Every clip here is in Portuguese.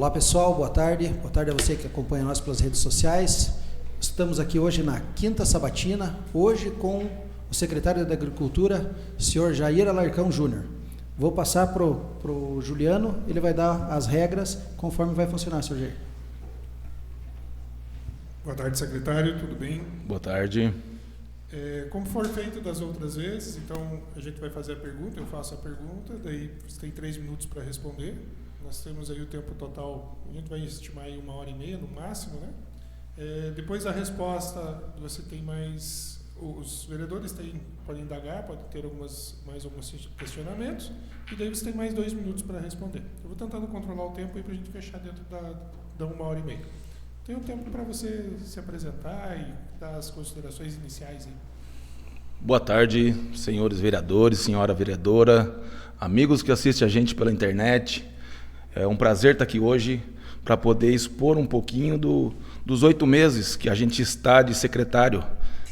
Olá pessoal, boa tarde. Boa tarde a você que acompanha nós pelas redes sociais. Estamos aqui hoje na quinta sabatina, hoje com o secretário da Agricultura, senhor Jair Alarcão Júnior. Vou passar para o Juliano, ele vai dar as regras conforme vai funcionar, senhor Jair. Boa tarde, secretário, tudo bem? Boa tarde. Como for feito das outras vezes, então a gente vai fazer a pergunta, eu faço a pergunta, daí você tem 3 minutos para responder. Nós temos aí o tempo total, a gente vai estimar aí 1h30 no máximo, né? Depois da resposta, você tem mais... Os vereadores podem indagar, podem ter mais alguns questionamentos, e daí você tem mais 2 minutos para responder. Eu vou tentando controlar o tempo aí para a gente fechar dentro da 1h30. Tem um tempo para você se apresentar e dar as considerações iniciais aí. Boa tarde, senhores vereadores, senhora vereadora, amigos que assistem a gente pela internet. É um prazer estar aqui hoje para poder expor um pouquinho dos 8 meses que a gente está de secretário,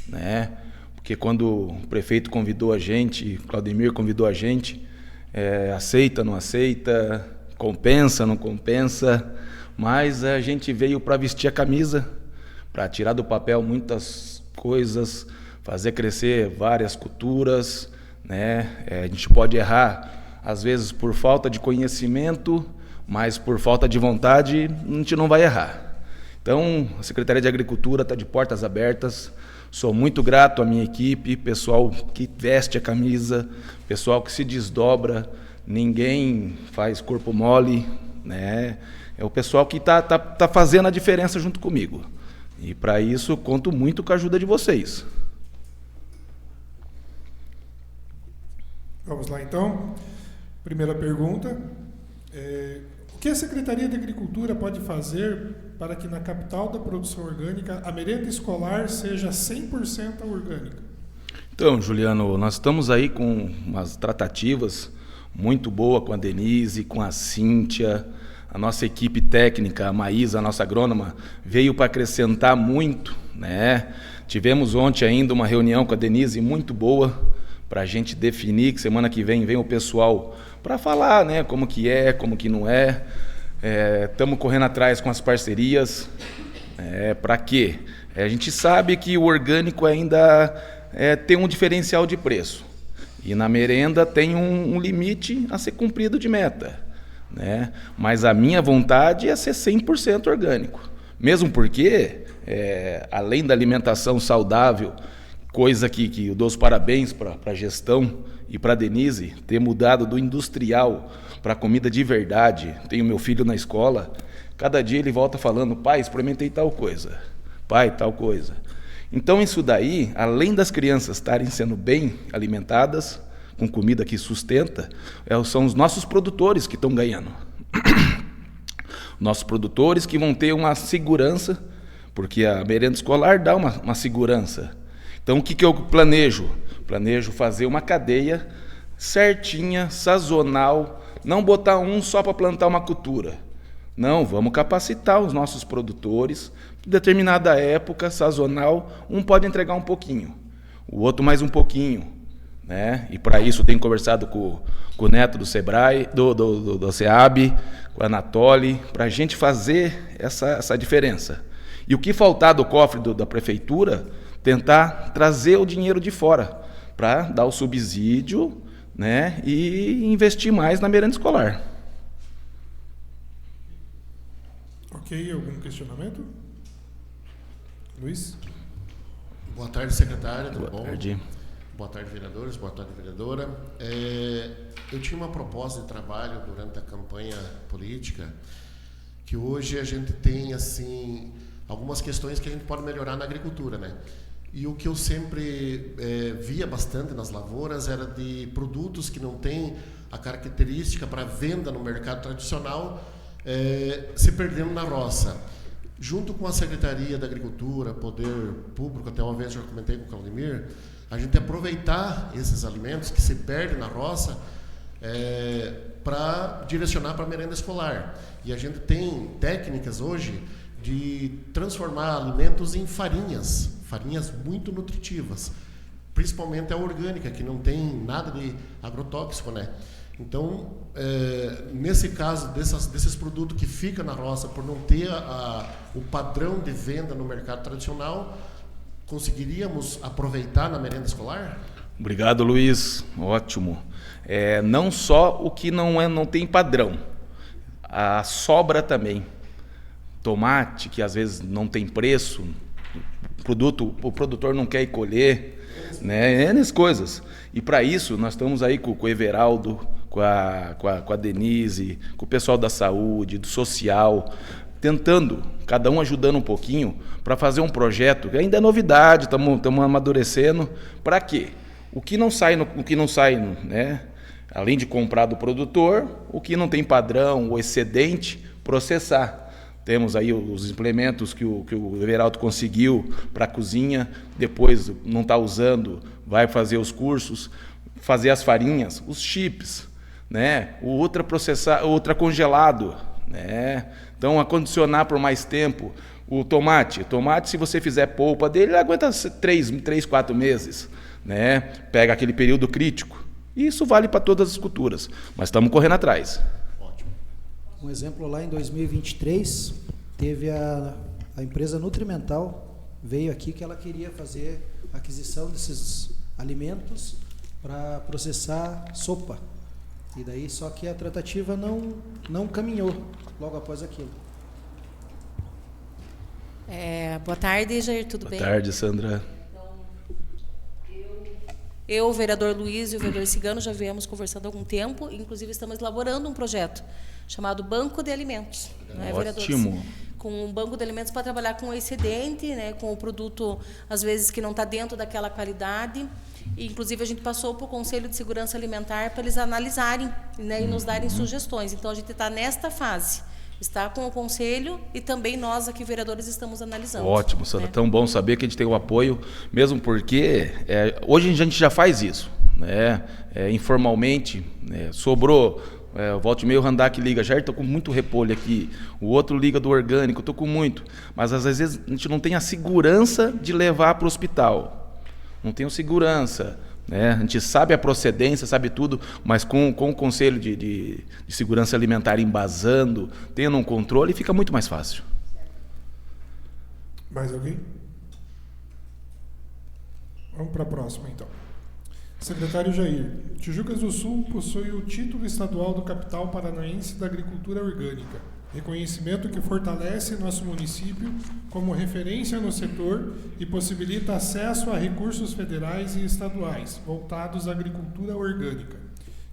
né? Porque quando o prefeito convidou a gente, Claudemir convidou a gente, aceita, não aceita, compensa, não compensa, mas a gente veio para vestir a camisa, para tirar do papel muitas coisas, fazer crescer várias culturas, né? A gente pode errar, às vezes, por falta de conhecimento, mas por falta de vontade, a gente não vai errar. Então, a Secretaria de Agricultura está de portas abertas. Sou muito grato à minha equipe, pessoal que veste a camisa, pessoal que se desdobra, ninguém faz corpo mole, né? É o pessoal que tá fazendo a diferença junto comigo. E para isso, conto muito com a ajuda de vocês. Vamos lá, então. Primeira pergunta. O que a Secretaria de Agricultura pode fazer para que na capital da produção orgânica a merenda escolar seja 100% orgânica? Então, Juliano, nós estamos aí com umas tratativas muito boas com a Denise, com a Cíntia. A nossa equipe técnica, a Maísa, a nossa agrônoma, veio para acrescentar muito, né? Tivemos ontem ainda uma reunião com a Denise muito boa para a gente definir que semana que vem o pessoal para falar, né? Como que é, como que não é. Estamos correndo atrás com as parcerias. Para quê? A gente sabe que o orgânico ainda tem um diferencial de preço. E na merenda tem um limite a ser cumprido de meta, né? Mas a minha vontade é ser 100% orgânico, mesmo porque além da alimentação saudável, coisa que eu dou os parabéns para a gestão e para a Denise ter mudado do industrial para comida de verdade. Tenho meu filho na escola, cada dia ele volta falando: pai, experimentei tal coisa, pai, tal coisa. Então isso daí, além das crianças estarem sendo bem alimentadas, com comida que sustenta, são os nossos produtores que estão ganhando. Nossos produtores que vão ter uma segurança, porque a merenda escolar dá uma segurança. Então, o que eu planejo? Planejo fazer uma cadeia certinha, sazonal, não botar um só para plantar uma cultura. Não, vamos capacitar os nossos produtores. Em determinada época, sazonal, um pode entregar um pouquinho, o outro mais um pouquinho, né? E para isso tenho conversado com o Neto do Sebrae, do SEAB, com o Anatoly, para a gente fazer essa diferença. E o que faltar do cofre da prefeitura, tentar trazer o dinheiro de fora, para dar o subsídio, né? E investir mais na merenda escolar. Ok, algum questionamento? Luiz? Boa tarde, secretário. Tudo bom? Boa tarde. Boa tarde, vereadores. Boa tarde, vereadora. Eu tinha uma proposta de trabalho durante a campanha política, que hoje a gente tem, assim, algumas questões que a gente pode melhorar na agricultura, né? E o que eu sempre via bastante nas lavouras era de produtos que não têm a característica para venda no mercado tradicional, se perdendo na roça. Junto com a Secretaria da Agricultura, Poder Público, até uma vez eu já comentei com o Claudemir, a gente aproveitar esses alimentos que se perdem na roça para direcionar para a merenda escolar. E a gente tem técnicas hoje de transformar alimentos em farinhas muito nutritivas, principalmente a orgânica, que não tem nada de agrotóxico, né? Então, nesse caso, desses produtos que ficam na roça, por não ter o padrão de venda no mercado tradicional, conseguiríamos aproveitar na merenda escolar? Obrigado, Luiz. Ótimo. Não só o que não tem padrão, a sobra também. Tomate, que às vezes não tem preço, o produtor não quer ir colher, né? Essas coisas. E para isso, nós estamos aí com o Everaldo, com a Denise, com o pessoal da saúde, do social, tentando, cada um ajudando um pouquinho, para fazer um projeto, que ainda é novidade, estamos amadurecendo. Para quê? O que não sai, né? Além de comprar do produtor, o que não tem padrão, o excedente, processar. Temos aí os implementos que o Everaldo conseguiu para a cozinha, depois não está usando, vai fazer os cursos, fazer as farinhas, os chips, né? O ultra congelado, né? Então, acondicionar por mais tempo. O tomate, se você fizer polpa dele, ele aguenta 3, 4 meses, né? Pega aquele período crítico. E isso vale para todas as culturas, mas estamos correndo atrás. Um exemplo, lá em 2023, teve a empresa Nutrimental, veio aqui que ela queria fazer a aquisição desses alimentos para processar sopa. E daí, só que a tratativa não caminhou logo após aquilo. Boa tarde, Jair, tudo bem? Boa tarde, Sandra. Eu, o vereador Luiz e o vereador Cigano já viemos conversando há algum tempo, inclusive estamos elaborando um projeto chamado Banco de Alimentos. Né, ótimo. Com um banco de alimentos para trabalhar com o excedente, né, com o produto, às vezes, que não está dentro daquela qualidade. E, inclusive, a gente passou para o Conselho de Segurança Alimentar para eles analisarem, né, e nos darem sugestões. Então, a gente está nesta fase. Está com o Conselho e também nós aqui, vereadores, estamos analisando. Ótimo, Sandra. Né? Tão bom saber que a gente tem o apoio, mesmo porque hoje a gente já faz isso, né? Informalmente, né? Sobrou, volta e meia o Randac liga, já estou com muito repolho aqui, o outro liga do orgânico, estou com muito, mas às vezes a gente não tem a segurança de levar para o hospital, não tem segurança. Né? A gente sabe a procedência, sabe tudo, mas com o Conselho de Segurança Alimentar embasando, tendo um controle, fica muito mais fácil. Mais alguém? Vamos para a próxima, então. Secretário Jair, Tijucas do Sul possui o título estadual do Capital Paranaense da Agricultura Orgânica, reconhecimento que fortalece nosso município como referência no setor e possibilita acesso a recursos federais e estaduais voltados à agricultura orgânica.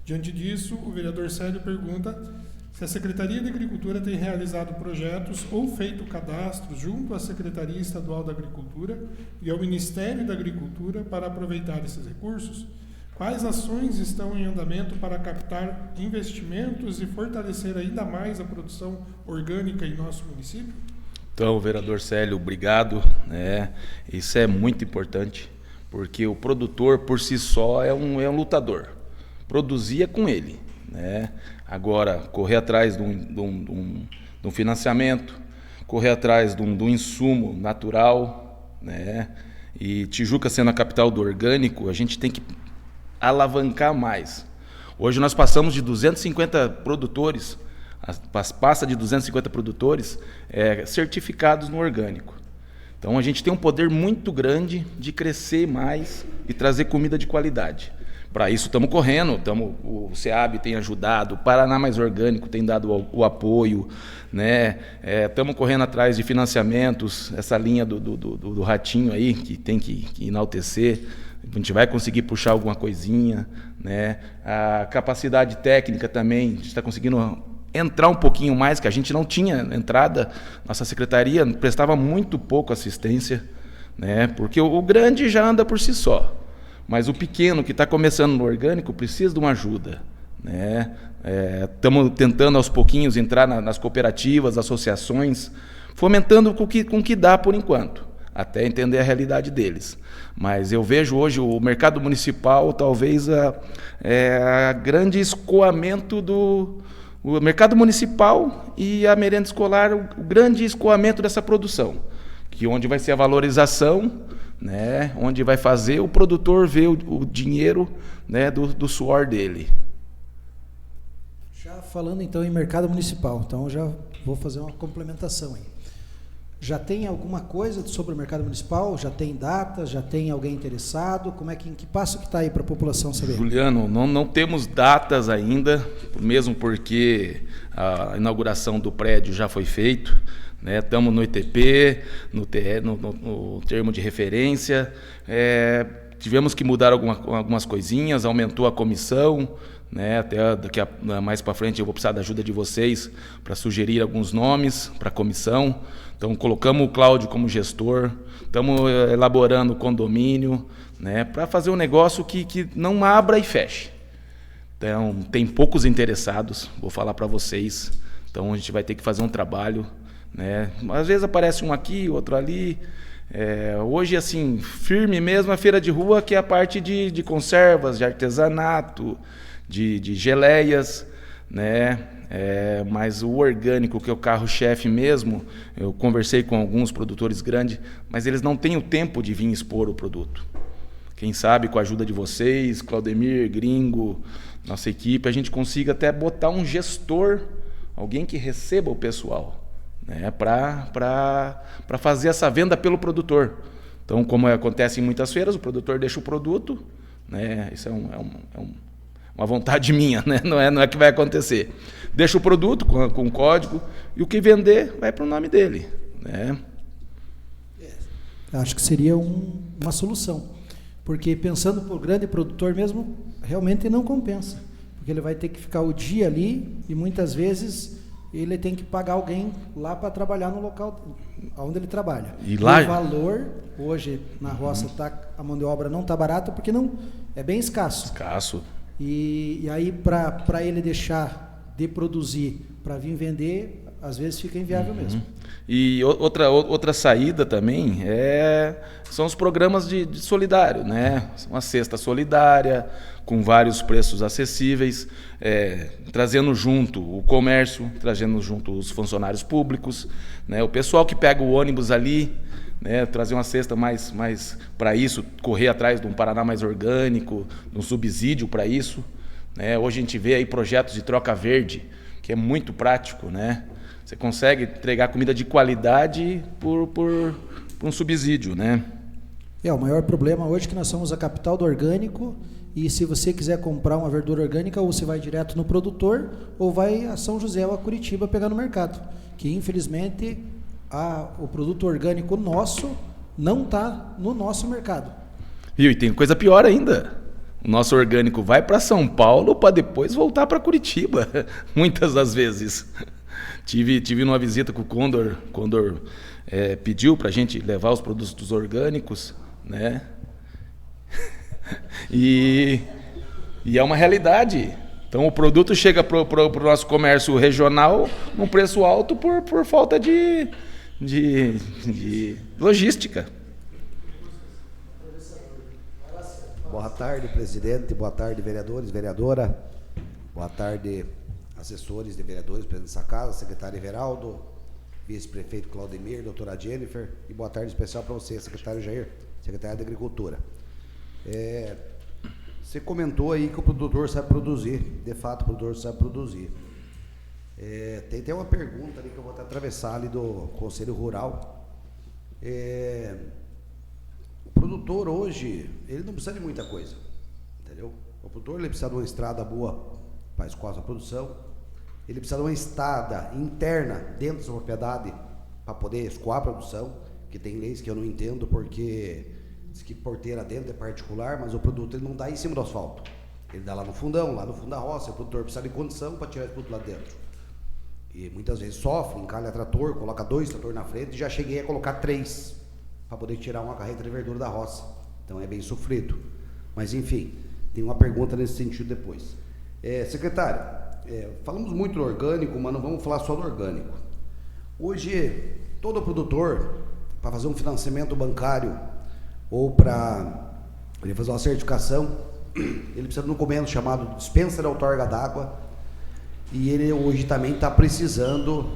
Diante disso, o vereador Célio pergunta se a Secretaria de Agricultura tem realizado projetos ou feito cadastros junto à Secretaria Estadual da Agricultura e ao Ministério da Agricultura para aproveitar esses recursos. Quais ações estão em andamento para captar investimentos e fortalecer ainda mais a produção orgânica em nosso município? Então, vereador Célio, obrigado. Isso é muito importante, porque o produtor, por si só, é um lutador. Produzir é com ele. Né? Agora, correr atrás de um financiamento, correr atrás de um insumo natural, né? E Tijuca sendo a capital do orgânico, a gente tem que alavancar mais. Hoje nós passamos de 250 produtores, passa de 250 produtores certificados no orgânico. Então a gente tem um poder muito grande de crescer mais e trazer comida de qualidade. Para isso estamos correndo, o SEAB tem ajudado, o Paraná Mais Orgânico tem dado o apoio, né? Estamos correndo atrás de financiamentos, essa linha do ratinho aí, que tem que enaltecer. A gente vai conseguir puxar alguma coisinha, né? A capacidade técnica também, a gente está conseguindo entrar um pouquinho mais, que a gente não tinha entrada. Nossa secretaria prestava muito pouco assistência, né? Porque o grande já anda por si só, mas o pequeno que está começando no orgânico precisa de uma ajuda, né? Estamos tentando aos pouquinhos entrar nas cooperativas, associações, fomentando com o que dá por enquanto, até entender a realidade deles. Mas eu vejo hoje o mercado municipal talvez a grande escoamento o mercado municipal e a merenda escolar, o grande escoamento dessa produção, que onde vai ser a valorização, né, onde vai fazer o produtor ver o dinheiro, né, do suor dele. Falando então em mercado municipal, então já vou fazer uma complementação aí. Já tem alguma coisa sobre o mercado municipal? Já tem data? Já tem alguém interessado? Em que passo que está aí para a população saber? Juliano, não temos datas ainda, mesmo porque a inauguração do prédio já foi feita, né? Estamos no ITP, no termo de referência, tivemos que mudar algumas coisinhas, aumentou a comissão, né? Até mais para frente eu vou precisar da ajuda de vocês para sugerir alguns nomes para a comissão. Então colocamos o Cláudio como gestor, estamos elaborando o condomínio, né? Para fazer um negócio que não abra e feche. Então tem poucos interessados, vou falar para vocês. Então a gente vai ter que fazer um trabalho, né? Às vezes aparece um aqui, outro ali. Hoje, assim, firme mesmo a feira de rua, que é a parte de conservas, de artesanato, de geleias, né? Mas o orgânico, que é o carro-chefe mesmo, eu conversei com alguns produtores grandes, mas eles não têm o tempo de vir expor o produto. Quem sabe, com a ajuda de vocês, Claudemir, Gringo, nossa equipe, a gente consiga até botar um gestor, alguém que receba o pessoal, né, para fazer essa venda pelo produtor. Então, como acontece em muitas feiras, o produtor deixa o produto, né, isso é uma vontade minha, né, não é que vai acontecer. Deixa o produto com código e o que vender vai para o nome dele, né. Acho que seria uma solução, porque pensando para o grande produtor mesmo, realmente não compensa, porque ele vai ter que ficar o dia ali e muitas vezes ele tem que pagar alguém lá para trabalhar no local onde ele trabalha. E lá... O valor, hoje, na roça, a mão de obra não está barata porque não, é bem escasso. Escasso. E aí, para ele deixar de produzir para vir vender, às vezes fica inviável mesmo. E outra saída também são os programas de solidário, né? Uma cesta solidária, com vários preços acessíveis, trazendo junto o comércio, trazendo junto os funcionários públicos, né? O pessoal que pega o ônibus ali, né? Trazer uma cesta mais para isso, correr atrás de um Paraná mais orgânico, de um subsídio para isso, né? Hoje a gente vê aí projetos de troca verde, que é muito prático, né? Você consegue entregar comida de qualidade por um subsídio, né? O maior problema hoje é que nós somos a capital do orgânico e se você quiser comprar uma verdura orgânica, ou você vai direto no produtor ou vai a São José ou a Curitiba pegar no mercado, que infelizmente o produto orgânico nosso não está no nosso mercado. E tem coisa pior ainda. O nosso orgânico vai para São Paulo para depois voltar para Curitiba, muitas das vezes. Tive numa visita com o Condor pediu para a gente levar os produtos orgânicos, né? E é uma realidade. Então o produto chega para o nosso comércio regional num preço alto por falta de logística. Boa tarde, presidente. Boa tarde, vereadores, vereadora. Boa tarde, assessores de vereadores presentes nessa casa, secretário Everaldo, vice-prefeito Claudemir, doutora Jennifer, e boa tarde especial para você, secretário Jair, secretário de Agricultura. Você comentou aí que o produtor sabe produzir, de fato o produtor sabe produzir. Tem até uma pergunta ali que eu vou até atravessar ali do Conselho Rural. O produtor hoje, ele não precisa de muita coisa, entendeu? O produtor ele precisa de uma estrada boa para escoar a produção, ele precisa de uma estrada interna dentro da sua propriedade para poder escoar a produção, que tem leis que eu não entendo porque diz que porteira dentro é particular, mas o produto ele não dá em cima do asfalto, ele dá lá no fundão, lá no fundo da roça, o produtor precisa de condição para tirar esse produto lá dentro. E muitas vezes sofre, encalha trator, coloca 2 tratores na frente e já cheguei a colocar 3 para poder tirar uma carreta de verdura da roça. Então é bem sofrido. Mas enfim, tem uma pergunta nesse sentido depois. Secretário, falamos muito do orgânico, mas não vamos falar só do orgânico. Hoje, todo produtor, para fazer um financiamento bancário ou para ele fazer uma certificação, ele precisa de um documento chamado dispensa de outorga d'água e ele hoje também está precisando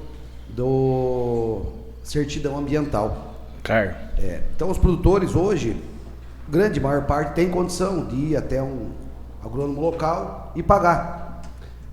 do certidão ambiental. Então os produtores hoje, maior parte tem condição de ir até um agrônomo local e pagar.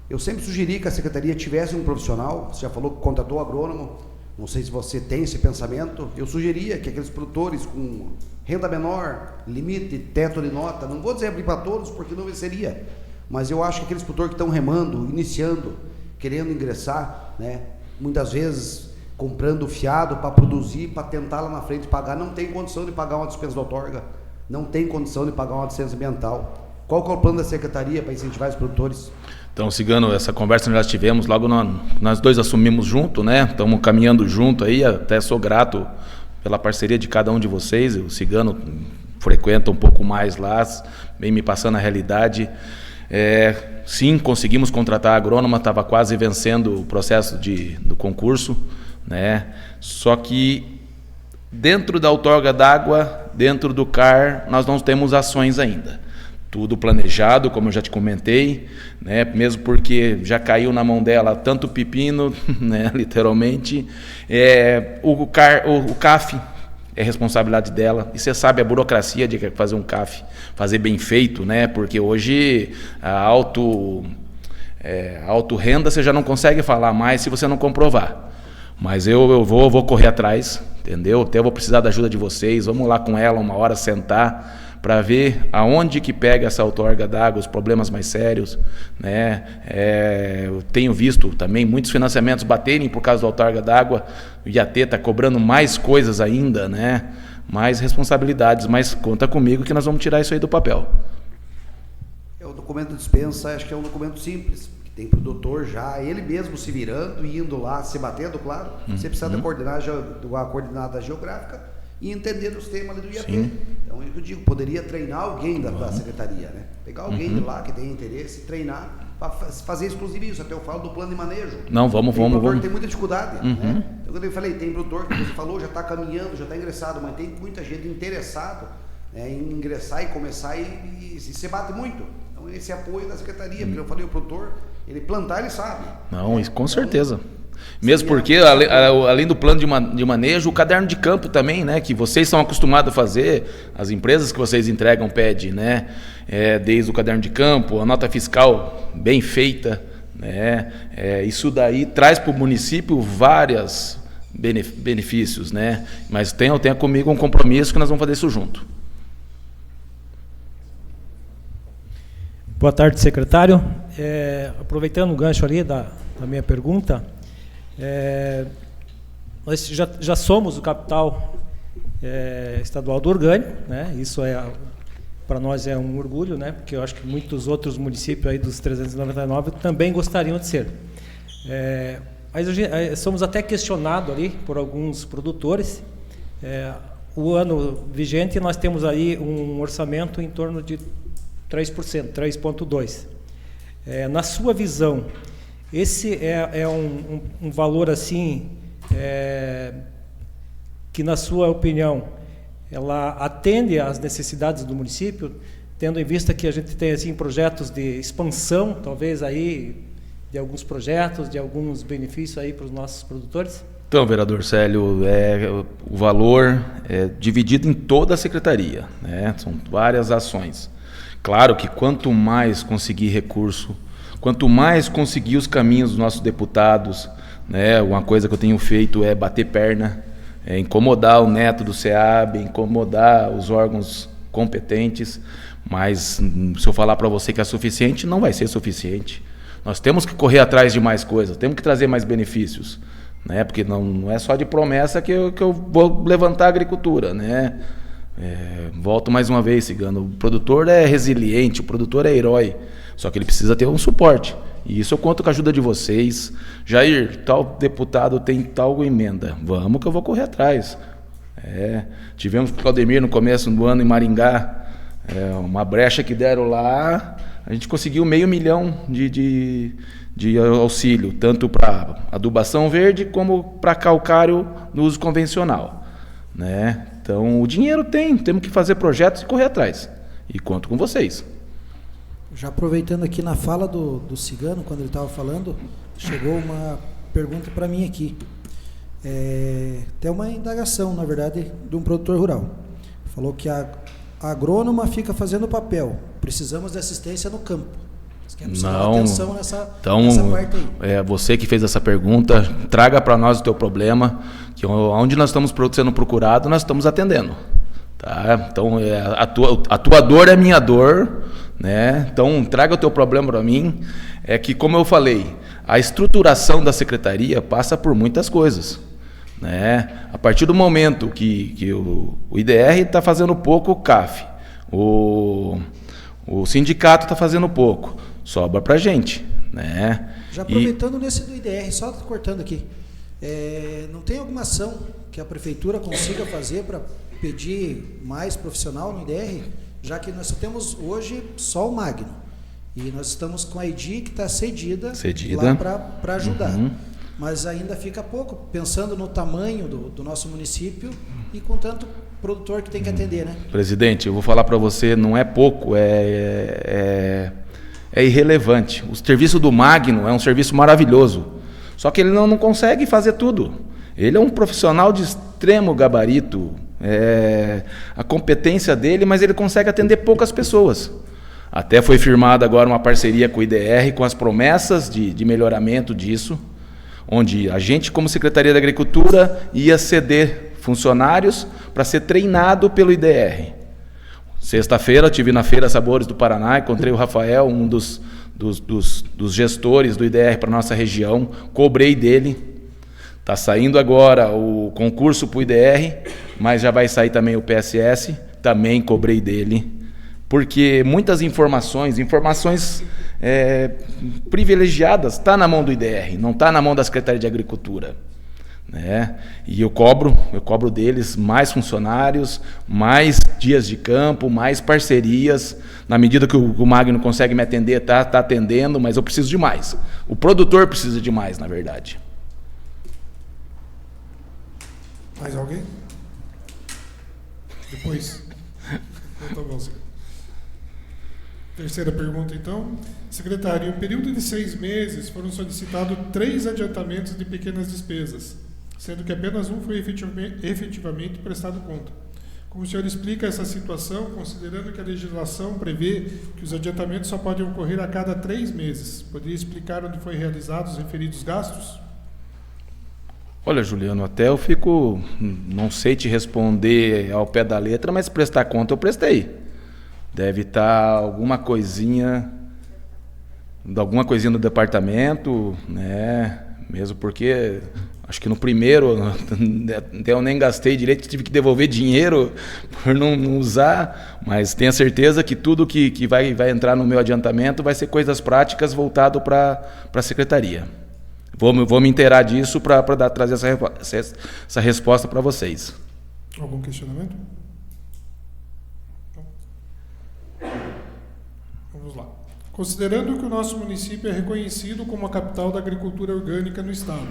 Eu sempre sugeri que a secretaria tivesse um profissional. Você já falou que contratou agrônomo, não sei se você tem esse pensamento. Eu sugeria que aqueles produtores com renda menor, limite, teto de nota, não vou dizer abrir para todos porque não venceria, mas eu acho que aqueles produtores que estão remando, iniciando, querendo ingressar, né, muitas vezes comprando fiado para produzir, para tentar lá na frente pagar, não tem condição de pagar uma dispensa de outorga, não tem condição de pagar uma licença ambiental. Qual que é o plano da secretaria para incentivar os produtores? Então, Cigano, essa conversa nós já tivemos, logo nós dois assumimos junto, né? Estamos caminhando junto aí, até sou grato pela parceria de cada um de vocês. O Cigano frequenta um pouco mais lá, vem me passando a realidade. Sim, conseguimos contratar a agrônoma, estava quase vencendo o processo do concurso, né? Só que dentro da outorga d'água, dentro do CAR, nós não temos ações ainda. Tudo planejado, como eu já te comentei, né? Mesmo porque já caiu na mão dela tanto pepino, né? Literalmente. O CAF é responsabilidade dela, e você sabe a burocracia de fazer um CAF, fazer bem feito, né? Porque hoje a auto renda você já não consegue falar mais se você não comprovar. Mas eu vou correr atrás, entendeu? Até vou precisar da ajuda de vocês, vamos lá com ela uma hora sentar para ver aonde que pega essa outorga d'água, os problemas mais sérios, né? Eu tenho visto também muitos financiamentos baterem por causa da outorga d'água, o IAT está cobrando mais coisas ainda, né? Mais responsabilidades, mas conta comigo que nós vamos tirar isso aí do papel. O documento de dispensa, acho que é um documento simples, que tem produtor já, ele mesmo se virando e indo lá, se batendo, claro. Você precisa da coordenada geográfica e entender os temas ali do IAT. Sim. Então, eu digo, poderia treinar alguém da secretaria, né? Pegar alguém de lá que tem interesse, treinar, para fazer exclusivo isso. Até eu falo do plano de manejo. Não, vamos. Que tem muita dificuldade, né? Então, quando eu falei, tem produtor que você falou, já está caminhando, já está ingressado, mas tem muita gente interessada, né, em ingressar e começar e se bate muito. Então, esse apoio da secretaria, porque eu falei, o produtor, ele plantar, ele sabe. Não, isso com certeza. Mesmo porque, além do plano de manejo, o caderno de campo também, né, que vocês são acostumados a fazer, as empresas que vocês entregam pedem, né, desde o caderno de campo, a nota fiscal bem feita, né, isso daí traz para o município vários benefícios, né, mas tenha comigo um compromisso que nós vamos fazer isso junto. Boa tarde, secretário. Aproveitando o gancho ali da minha pergunta, nós já somos o capital estadual do orgânico, né? Isso para nós é um orgulho, né? Porque eu acho que muitos outros municípios aí dos 399 também gostariam de ser. Mas somos até questionados ali por alguns produtores. O ano vigente nós temos aí um orçamento em torno de 3%, 3,2%. Na sua visão, esse é um valor assim que, na sua opinião, ela atende às necessidades do município, tendo em vista que a gente tem assim projetos de expansão, talvez aí de alguns projetos, de alguns benefícios aí para os nossos produtores? Então, vereador Célio, o valor é dividido em toda a secretaria, né? São várias ações. Claro que quanto mais conseguir recurso, quanto mais conseguir os caminhos dos nossos deputados, né? Uma coisa que eu tenho feito é bater perna, incomodar o neto do SEAB, incomodar os órgãos competentes, mas se eu falar para você que é suficiente, não vai ser suficiente. Nós temos que correr atrás de mais coisas, temos que trazer mais benefícios, né? Porque não é só de promessa que eu vou levantar a agricultura, né? Volto mais uma vez, Cigano, o produtor é resiliente, o produtor é herói, só que ele precisa ter um suporte, e isso eu conto com a ajuda de vocês. Jair, tal deputado tem tal emenda, vamos que eu vou correr atrás. Tivemos com o Claudemir no começo do ano em Maringá, uma brecha que deram lá, a gente conseguiu 500 mil de auxílio, tanto para adubação verde como para calcário no uso convencional, né? Então, o dinheiro temos que fazer projetos e correr atrás. E conto com vocês. Já aproveitando aqui na fala do Cigano, quando ele estava falando, chegou uma pergunta para mim aqui. Tem uma indagação, na verdade, de um produtor rural. Falou que a agrônoma fica fazendo papel. Precisamos de assistência no campo. Você quer chamar atenção nessa parte aí. Você que fez essa pergunta, traga para nós o teu problema, que onde nós estamos sendo procurados, nós estamos atendendo. Tá? Então, a tua dor é minha dor, né? Então, traga o teu problema para mim. É que, como eu falei, a estruturação da secretaria passa por muitas coisas, né? A partir do momento que o IDR está fazendo pouco, o CAF, o sindicato está fazendo pouco, sobra para a gente, né? Já aproveitando nesse do IDR, só cortando aqui, não tem alguma ação que a prefeitura consiga fazer para pedir mais profissional no IDR, já que nós só temos hoje só o Magno, e nós estamos com a ID que está cedida lá para ajudar. Uhum. Mas ainda fica pouco, pensando no tamanho do nosso município e com tanto produtor que tem que atender, né? Presidente, eu vou falar para você, não é pouco, é irrelevante. O serviço do Magno é um serviço maravilhoso, só que ele não consegue fazer tudo. Ele é um profissional de extremo gabarito, a competência dele, mas ele consegue atender poucas pessoas. Até foi firmada agora uma parceria com o IDR, com as promessas de melhoramento disso, onde a gente, como Secretaria da Agricultura, ia ceder funcionários para ser treinado pelo IDR. Sexta-feira eu estive na Feira Sabores do Paraná, encontrei o Rafael, um dos gestores do IDR para a nossa região, cobrei dele. Está saindo agora o concurso para o IDR, mas já vai sair também o PSS, também cobrei dele. Porque muitas informações privilegiadas está na mão do IDR, não está na mão da Secretaria de Agricultura, né? E eu cobro deles mais funcionários, mais dias de campo, mais parcerias. Na medida que o Magno consegue me atender, tá atendendo, mas eu preciso de mais. O produtor precisa de mais, na verdade. Mais alguém? Depois. Então, tá bom, senhor. Terceira pergunta, então. Secretário, em um período de 6 meses foram solicitados 3 adiantamentos de pequenas despesas, sendo que apenas um foi efetivamente prestado conta. Como o senhor explica essa situação, considerando que a legislação prevê que os adiantamentos só podem ocorrer a cada 3 meses? Poderia explicar onde foi realizados os referidos gastos? Olha, Juliano, até eu não sei te responder ao pé da letra, mas prestar conta eu prestei. Deve estar alguma coisinha no departamento, né? Mesmo porque acho que no primeiro eu nem gastei direito, tive que devolver dinheiro por não usar, mas tenha certeza que tudo que vai entrar no meu adiantamento vai ser coisas práticas voltado para a secretaria. Vou me inteirar disso para trazer essa resposta para vocês. Algum questionamento? Vamos lá. Considerando que o nosso município é reconhecido como a capital da agricultura orgânica no estado,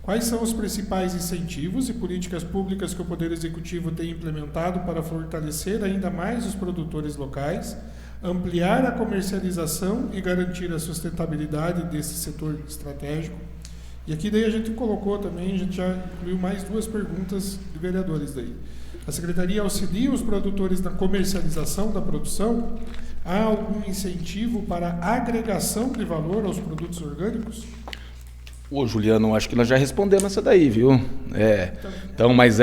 quais são os principais incentivos e políticas públicas que o Poder Executivo tem implementado para fortalecer ainda mais os produtores locais, ampliar a comercialização e garantir a sustentabilidade desse setor estratégico? E aqui daí a gente colocou também, a gente já incluiu mais 2 perguntas de vereadores daí. A Secretaria auxilia os produtores na comercialização da produção? Há algum incentivo para agregação de valor aos produtos orgânicos? Ô, Juliano, acho que nós já respondemos essa daí, viu? Então, mas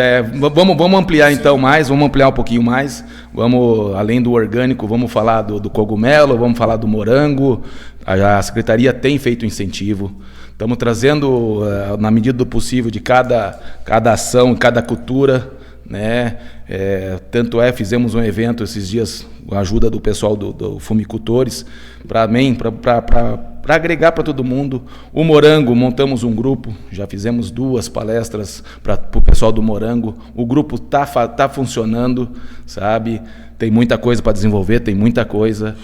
vamos ampliar então mais, vamos ampliar um pouquinho mais. Vamos, além do orgânico, vamos falar do cogumelo, vamos falar do morango. A Secretaria tem feito incentivo. Estamos trazendo, na medida do possível, de cada ação, cada cultura, né? Fizemos um evento esses dias com a ajuda do pessoal do Fumicultores, para agregar para todo mundo. O morango, montamos um grupo, já fizemos 2 palestras para o pessoal do morango. O grupo tá funcionando, sabe? Tem muita coisa para desenvolver, tem muita coisa.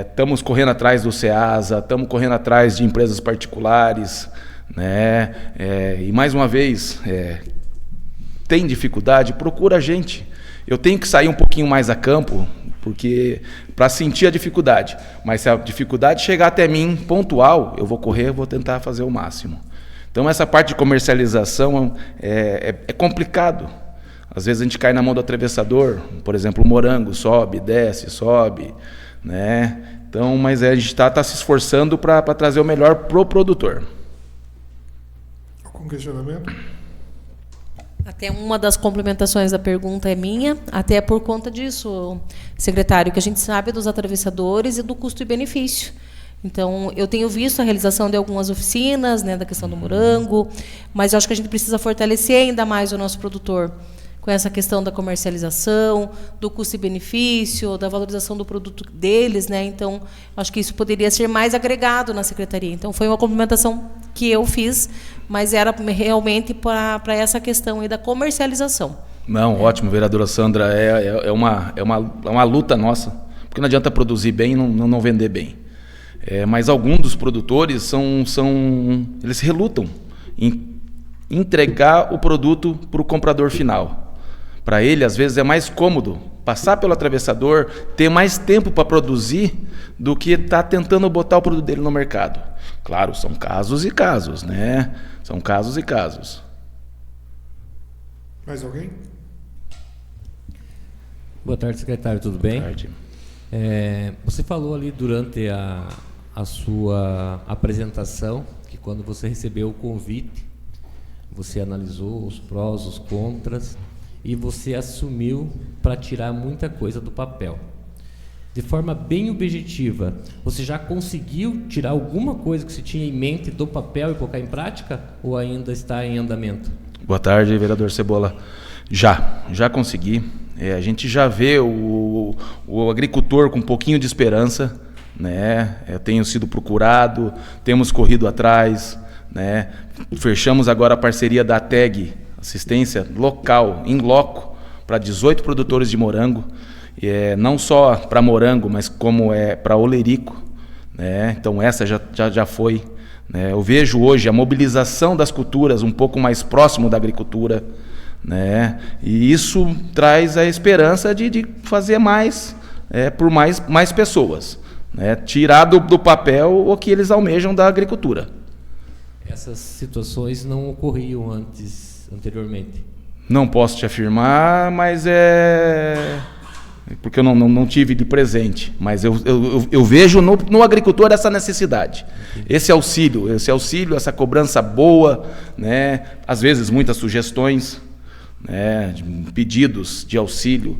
Estamos correndo atrás do SEASA, estamos correndo atrás de empresas particulares, né? E mais uma vez, tem dificuldade, procura a gente. Eu tenho que sair um pouquinho mais a campo, porque para sentir a dificuldade. Mas se a dificuldade chegar até mim pontual, eu vou correr, vou tentar fazer o máximo. Então essa parte de comercialização é complicado. Às vezes a gente cai na mão do atravessador, por exemplo, o morango sobe, desce, sobe, né? Então, mas a gente está se esforçando para trazer o melhor pro produtor. Com questionamento? Até uma das complementações da pergunta é minha, até por conta disso, secretário, que a gente sabe dos atravessadores e do custo e benefício. Então, eu tenho visto a realização de algumas oficinas, né, da questão do morango, mas eu acho que a gente precisa fortalecer ainda mais o nosso produtor com essa questão da comercialização, do custo e benefício, da valorização do produto deles, né? Então, acho que isso poderia ser mais agregado na secretaria. Então, foi uma complementação que eu fiz, mas era realmente para essa questão aí da comercialização. Não, ótimo, vereadora Sandra, é uma luta nossa, porque não adianta produzir bem e não vender bem. Mas alguns dos produtores eles relutam em entregar o produto para o comprador final. Para ele, às vezes, é mais cômodo passar pelo atravessador, ter mais tempo para produzir, do que estar tentando botar o produto dele no mercado. Claro, são casos e casos, né? São casos e casos. Mais alguém? Boa tarde, secretário, tudo bem? Boa tarde. Você falou ali durante a sua apresentação que quando você recebeu o convite, você analisou os prós, os contras, e você assumiu para tirar muita coisa do papel. De forma bem objetiva, você já conseguiu tirar alguma coisa que você tinha em mente do papel e colocar em prática, ou ainda está em andamento? Boa tarde, vereador Cebola. Já consegui. A gente já vê o agricultor com um pouquinho de esperança, né? Eu tenho sido procurado, temos corrido atrás, né? Fechamos agora a parceria da TEG, assistência local, in loco, para 18 produtores de morango, não só para morango, mas como para olerico, né? Então essa já foi, né? Eu vejo hoje a mobilização das culturas um pouco mais próximo da agricultura, né? E isso traz a esperança de fazer mais por mais pessoas, né? Tirar do papel o que eles almejam da agricultura. Essas situações não ocorriam anteriormente? Não posso te afirmar, mas porque eu não tive de presente, mas eu vejo no agricultor essa necessidade, esse auxílio, essa cobrança boa, né? Às vezes muitas sugestões, né? Pedidos de auxílio,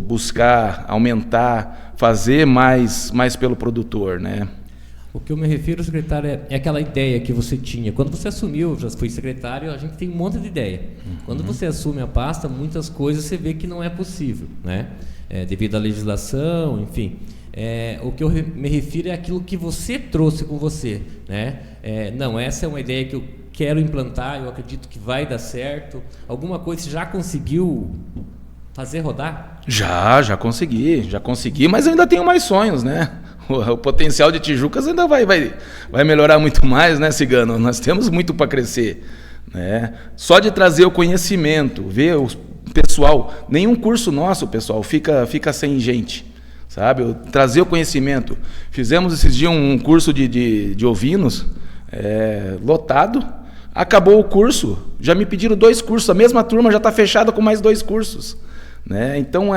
buscar aumentar, fazer mais pelo produtor, né? O que eu me refiro, secretário, é aquela ideia que você tinha. Quando você assumiu, já foi secretário, a gente tem um monte de ideia. Quando você assume a pasta, muitas coisas você vê que não é possível, né? Devido à legislação, enfim. O que eu me refiro é aquilo que você trouxe com você, né? Não, essa é uma ideia que eu quero implantar, eu acredito que vai dar certo. Alguma coisa você já conseguiu fazer rodar? Já consegui, mas eu ainda tenho mais sonhos, né? O potencial de Tijucas ainda vai melhorar muito mais, né, Cigano? Nós temos muito para crescer, né? Só de trazer o conhecimento, ver o pessoal, nenhum curso nosso, pessoal, fica sem gente, sabe? Trazer o conhecimento. Fizemos esses dias um curso de ovinos, lotado, acabou o curso, já me pediram 2 cursos, a mesma turma já está fechada com mais 2 cursos. Né? Então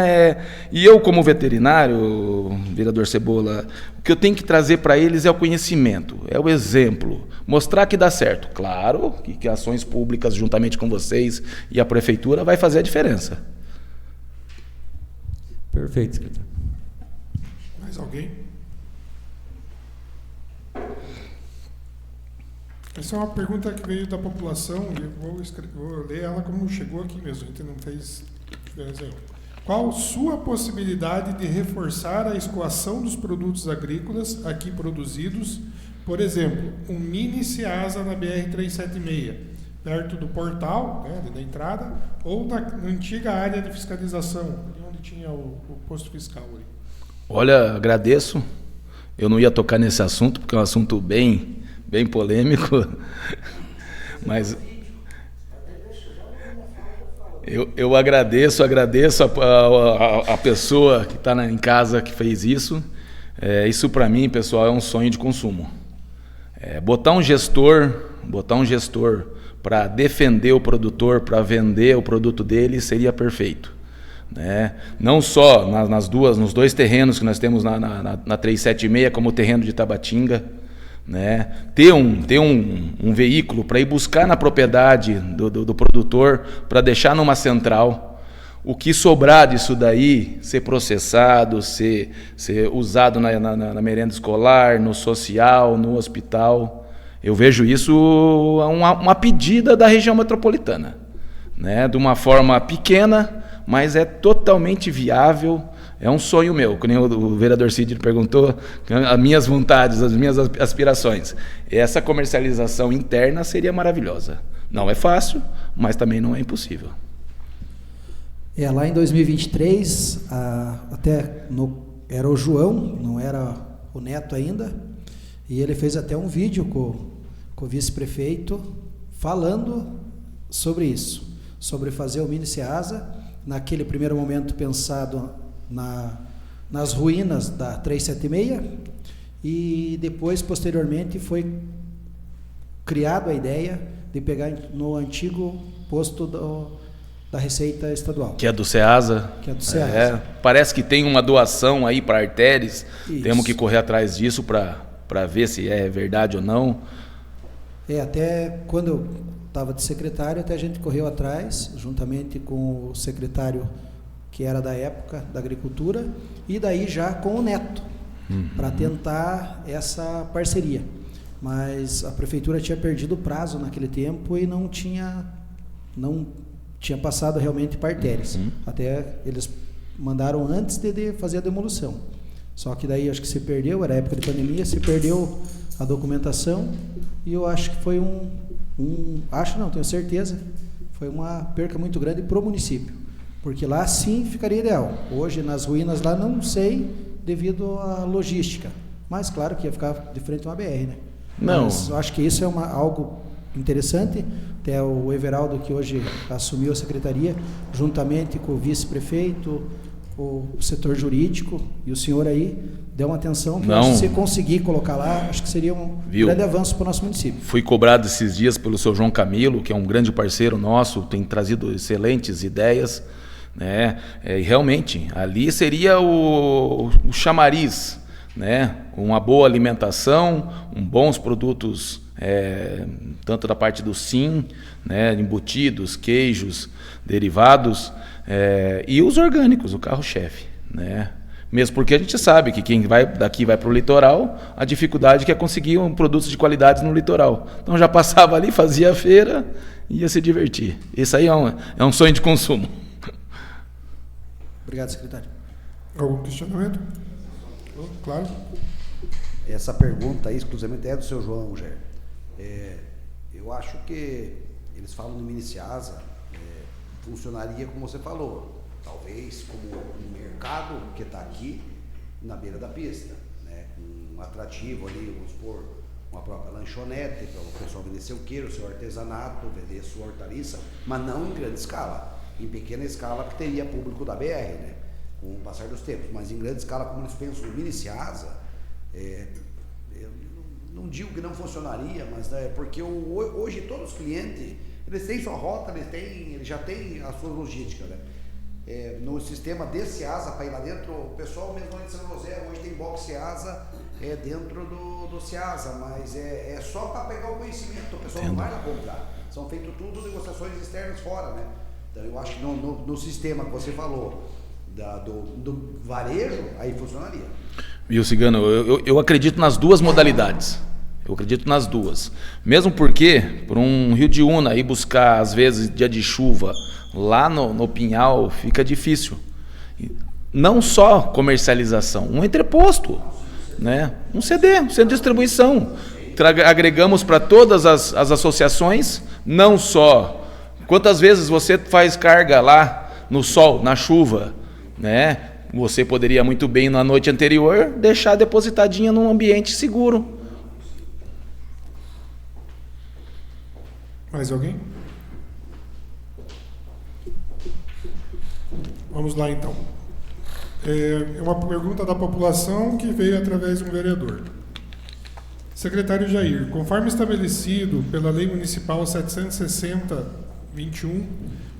e eu como veterinário, vereador Cebola, o que eu tenho que trazer para eles é o conhecimento, é o exemplo, mostrar que dá certo. Claro que ações públicas juntamente com vocês e a prefeitura vai fazer a diferença. Perfeito, secretário. Mais alguém? Essa é uma pergunta que veio da população e eu vou ler ela como chegou aqui mesmo, a gente não fez. Qual sua possibilidade de reforçar a escoação dos produtos agrícolas aqui produzidos? Por exemplo, um mini Ceasa na BR-376, perto do portal, né, da entrada, ou na antiga área de fiscalização, onde tinha o posto fiscal ali. Olha, agradeço. Eu não ia tocar nesse assunto, porque é um assunto bem polêmico, mas eu agradeço a pessoa que está em casa que fez isso. Isso para mim, pessoal, é um sonho de consumo. Botar um gestor para defender o produtor, para vender o produto dele, seria perfeito. né? Não só nos dois terrenos que nós temos na 376, como o terreno de Tabatinga, né? Ter um veículo para ir buscar na propriedade do produtor, para deixar numa central. O que sobrar disso daí, ser processado, ser usado na merenda escolar, no social, no hospital. Eu vejo isso uma pedida da região metropolitana, né? De uma forma pequena, mas é totalmente viável. É um sonho meu, como o vereador Cid perguntou, as minhas vontades, as minhas aspirações. Essa comercialização interna seria maravilhosa. Não é fácil, mas também não é impossível. Lá em 2023, era o João, não era o Neto ainda, e ele fez até um vídeo com o vice-prefeito falando sobre isso, sobre fazer o Mini Ceasa, naquele primeiro momento pensado nas ruínas da 376, e depois, posteriormente, foi criada a ideia de pegar no antigo posto da Receita Estadual. Que é do Ceasa. Que é do Ceasa. Parece que tem uma doação aí para artérias, isso. Temos que correr atrás disso para ver se é verdade ou não. Até quando eu estava de secretário, até a gente correu atrás, juntamente com o secretário que era da época da Agricultura, e daí já com o Neto, para tentar essa parceria. Mas a prefeitura tinha perdido o prazo naquele tempo e não tinha passado realmente para artérias. Até eles mandaram antes de fazer a demolição. Só que daí acho que se perdeu, era época de pandemia, se perdeu a documentação, e eu acho que foi tenho certeza, foi uma perca muito grande para o município. Porque lá sim ficaria ideal. Hoje nas ruínas lá não sei, devido à logística. Mas claro que ia ficar de frente a uma BR, né? Não. Mas eu acho que isso é algo interessante. Até o Everaldo, que hoje assumiu a secretaria, juntamente com o vice-prefeito, o setor jurídico, e o senhor aí deu uma atenção que se conseguir colocar lá, acho que seria um grande avanço para o nosso município. Fui cobrado esses dias pelo seu João Camilo, que é um grande parceiro nosso, tem trazido excelentes ideias, né? E realmente, ali seria o chamariz, né? Uma boa alimentação, bons produtos, tanto da parte do SIM, né? Embutidos, queijos, derivados, e os orgânicos, o carro-chefe, né? Mesmo porque a gente sabe que quem daqui vai para o litoral, a dificuldade que é conseguir produtos de qualidade no litoral. Então já passava ali, fazia a feira e ia se divertir. Isso aí é um sonho de consumo. Obrigado, secretário. Algum questionamento? Claro. Essa pergunta aí, exclusivamente, é do seu João, Ger. Eu acho que eles falam no Mini Ceasa, funcionaria como você falou, talvez como um mercado que está aqui na beira da pista, né? Um atrativo ali, vamos supor, uma própria lanchonete, para o pessoal vender seu queijo, seu artesanato, vender sua hortaliça, mas não em grande escala, em pequena escala, que teria público da BR, né? Com o passar dos tempos, mas em grande escala, como eles pensam no Mini Ceasa, eu não digo que não funcionaria, mas porque hoje todos os clientes, eles têm sua rota, eles já têm a sua logística, né? No sistema de Ceasa, para ir lá dentro, o pessoal mesmo de São José, hoje tem box Ceasa dentro do Ceasa, mas é só para pegar o conhecimento, o pessoal não vai lá comprar. São feitas tudo negociações externas fora, né? Então eu acho que no sistema que você falou, do varejo, aí funcionaria. Viu, Cigano, eu acredito nas duas modalidades. Eu acredito nas duas. Mesmo porque, por um Rio de Una, ir buscar, às vezes, dia de chuva, lá no Pinhal, fica difícil. Não só comercialização, um entreposto, né? Um centro de distribuição. Agregamos para todas as associações, não só. Quantas vezes você faz carga lá no sol, na chuva, né? Você poderia muito bem, na noite anterior, deixar depositadinha num ambiente seguro. Mais alguém? Vamos lá, então. É uma pergunta da população que veio através de um vereador. Secretário Jair, conforme estabelecido pela Lei Municipal 760/21,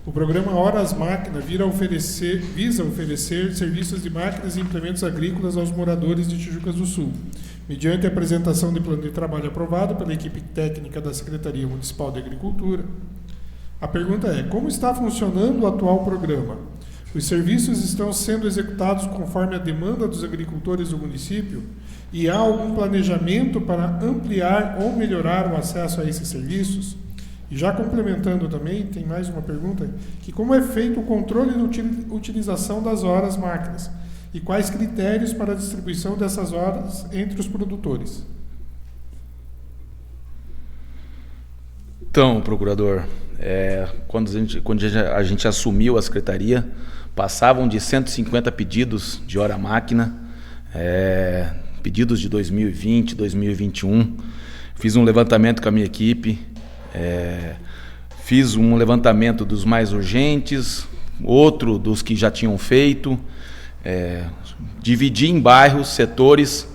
O programa Horas Máquina visa oferecer serviços de máquinas e implementos agrícolas aos moradores de Tijucas do Sul, mediante a apresentação de plano de trabalho aprovado pela equipe técnica da Secretaria Municipal de Agricultura. A pergunta é: como está funcionando o atual programa? Os serviços estão sendo executados conforme a demanda dos agricultores do município? E há algum planejamento para ampliar ou melhorar o acesso a esses serviços? E já complementando também, tem mais uma pergunta, que como é feito o controle da utilização das horas máquinas? E quais critérios para a distribuição dessas horas entre os produtores? Então, procurador, quando a gente assumiu a secretaria, passavam de 150 pedidos de hora máquina, pedidos de 2020, 2021. Fiz um levantamento com a minha equipe, fiz um levantamento dos mais urgentes, outro dos que já tinham feito, dividi em bairros, setores,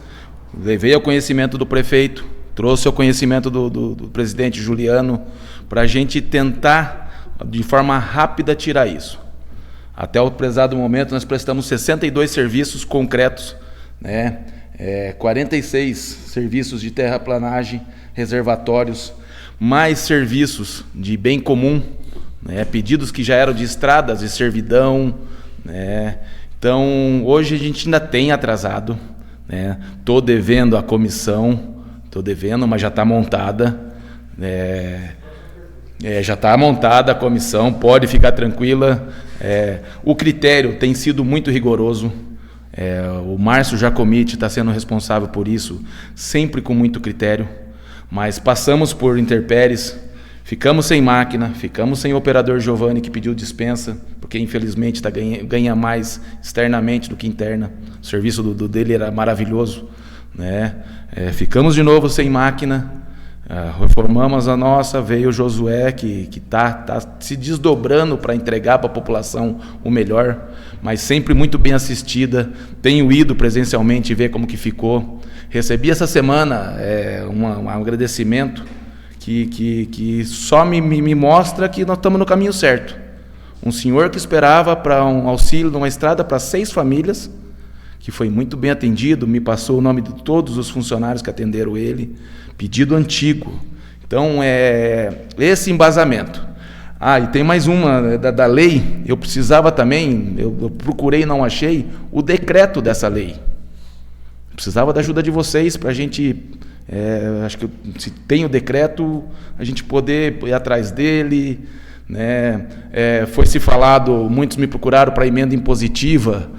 levei ao conhecimento do prefeito, trouxe ao conhecimento do presidente Juliano, para a gente tentar, de forma rápida, tirar isso. Até o prezado momento, nós prestamos 62 serviços concretos, 46 serviços de terraplanagem, reservatórios, mais serviços de bem comum, pedidos que já eram de estradas, de servidão. Então, hoje a gente ainda tem atrasado. Estou devendo a comissão, mas já está montada. Já está montada a comissão, pode ficar tranquila. O critério tem sido muito rigoroso. O Márcio Jacomite está sendo responsável por isso, sempre com muito critério. Mas passamos por intempéries, ficamos sem máquina, ficamos sem o operador Giovanni, que pediu dispensa, porque infelizmente ganha mais externamente do que interna. O serviço dele era maravilhoso. Ficamos de novo sem máquina, reformamos a nossa, veio o Josué, que está se desdobrando para entregar para a população o melhor, mas sempre muito bem assistida. Tenho ido presencialmente ver como que ficou. Recebi essa semana um agradecimento que só me mostra que nós estamos no caminho certo. Um senhor que esperava para um auxílio numa estrada para 6 famílias, que foi muito bem atendido, me passou o nome de todos os funcionários que atenderam ele, pedido antigo. Então, esse embasamento. E tem mais uma, da lei, eu precisava também, eu procurei e não achei, o decreto dessa lei. Precisava da ajuda de vocês para a gente, acho que se tem o decreto, a gente poder ir atrás dele. Foi se falado, muitos me procuraram para emenda impositiva.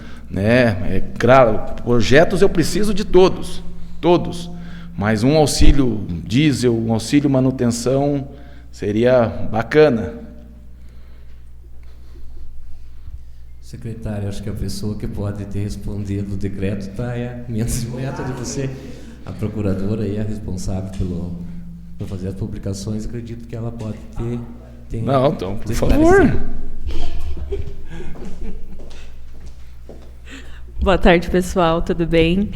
Claro, projetos eu preciso de todos, mas um auxílio diesel, um auxílio manutenção seria bacana. Secretário, acho que a pessoa que pode ter respondido o decreto está menos meta de você. A procuradora aí é responsável por fazer as publicações, acredito que ela pode ter Não, então, por favor. Boa tarde, pessoal, tudo bem?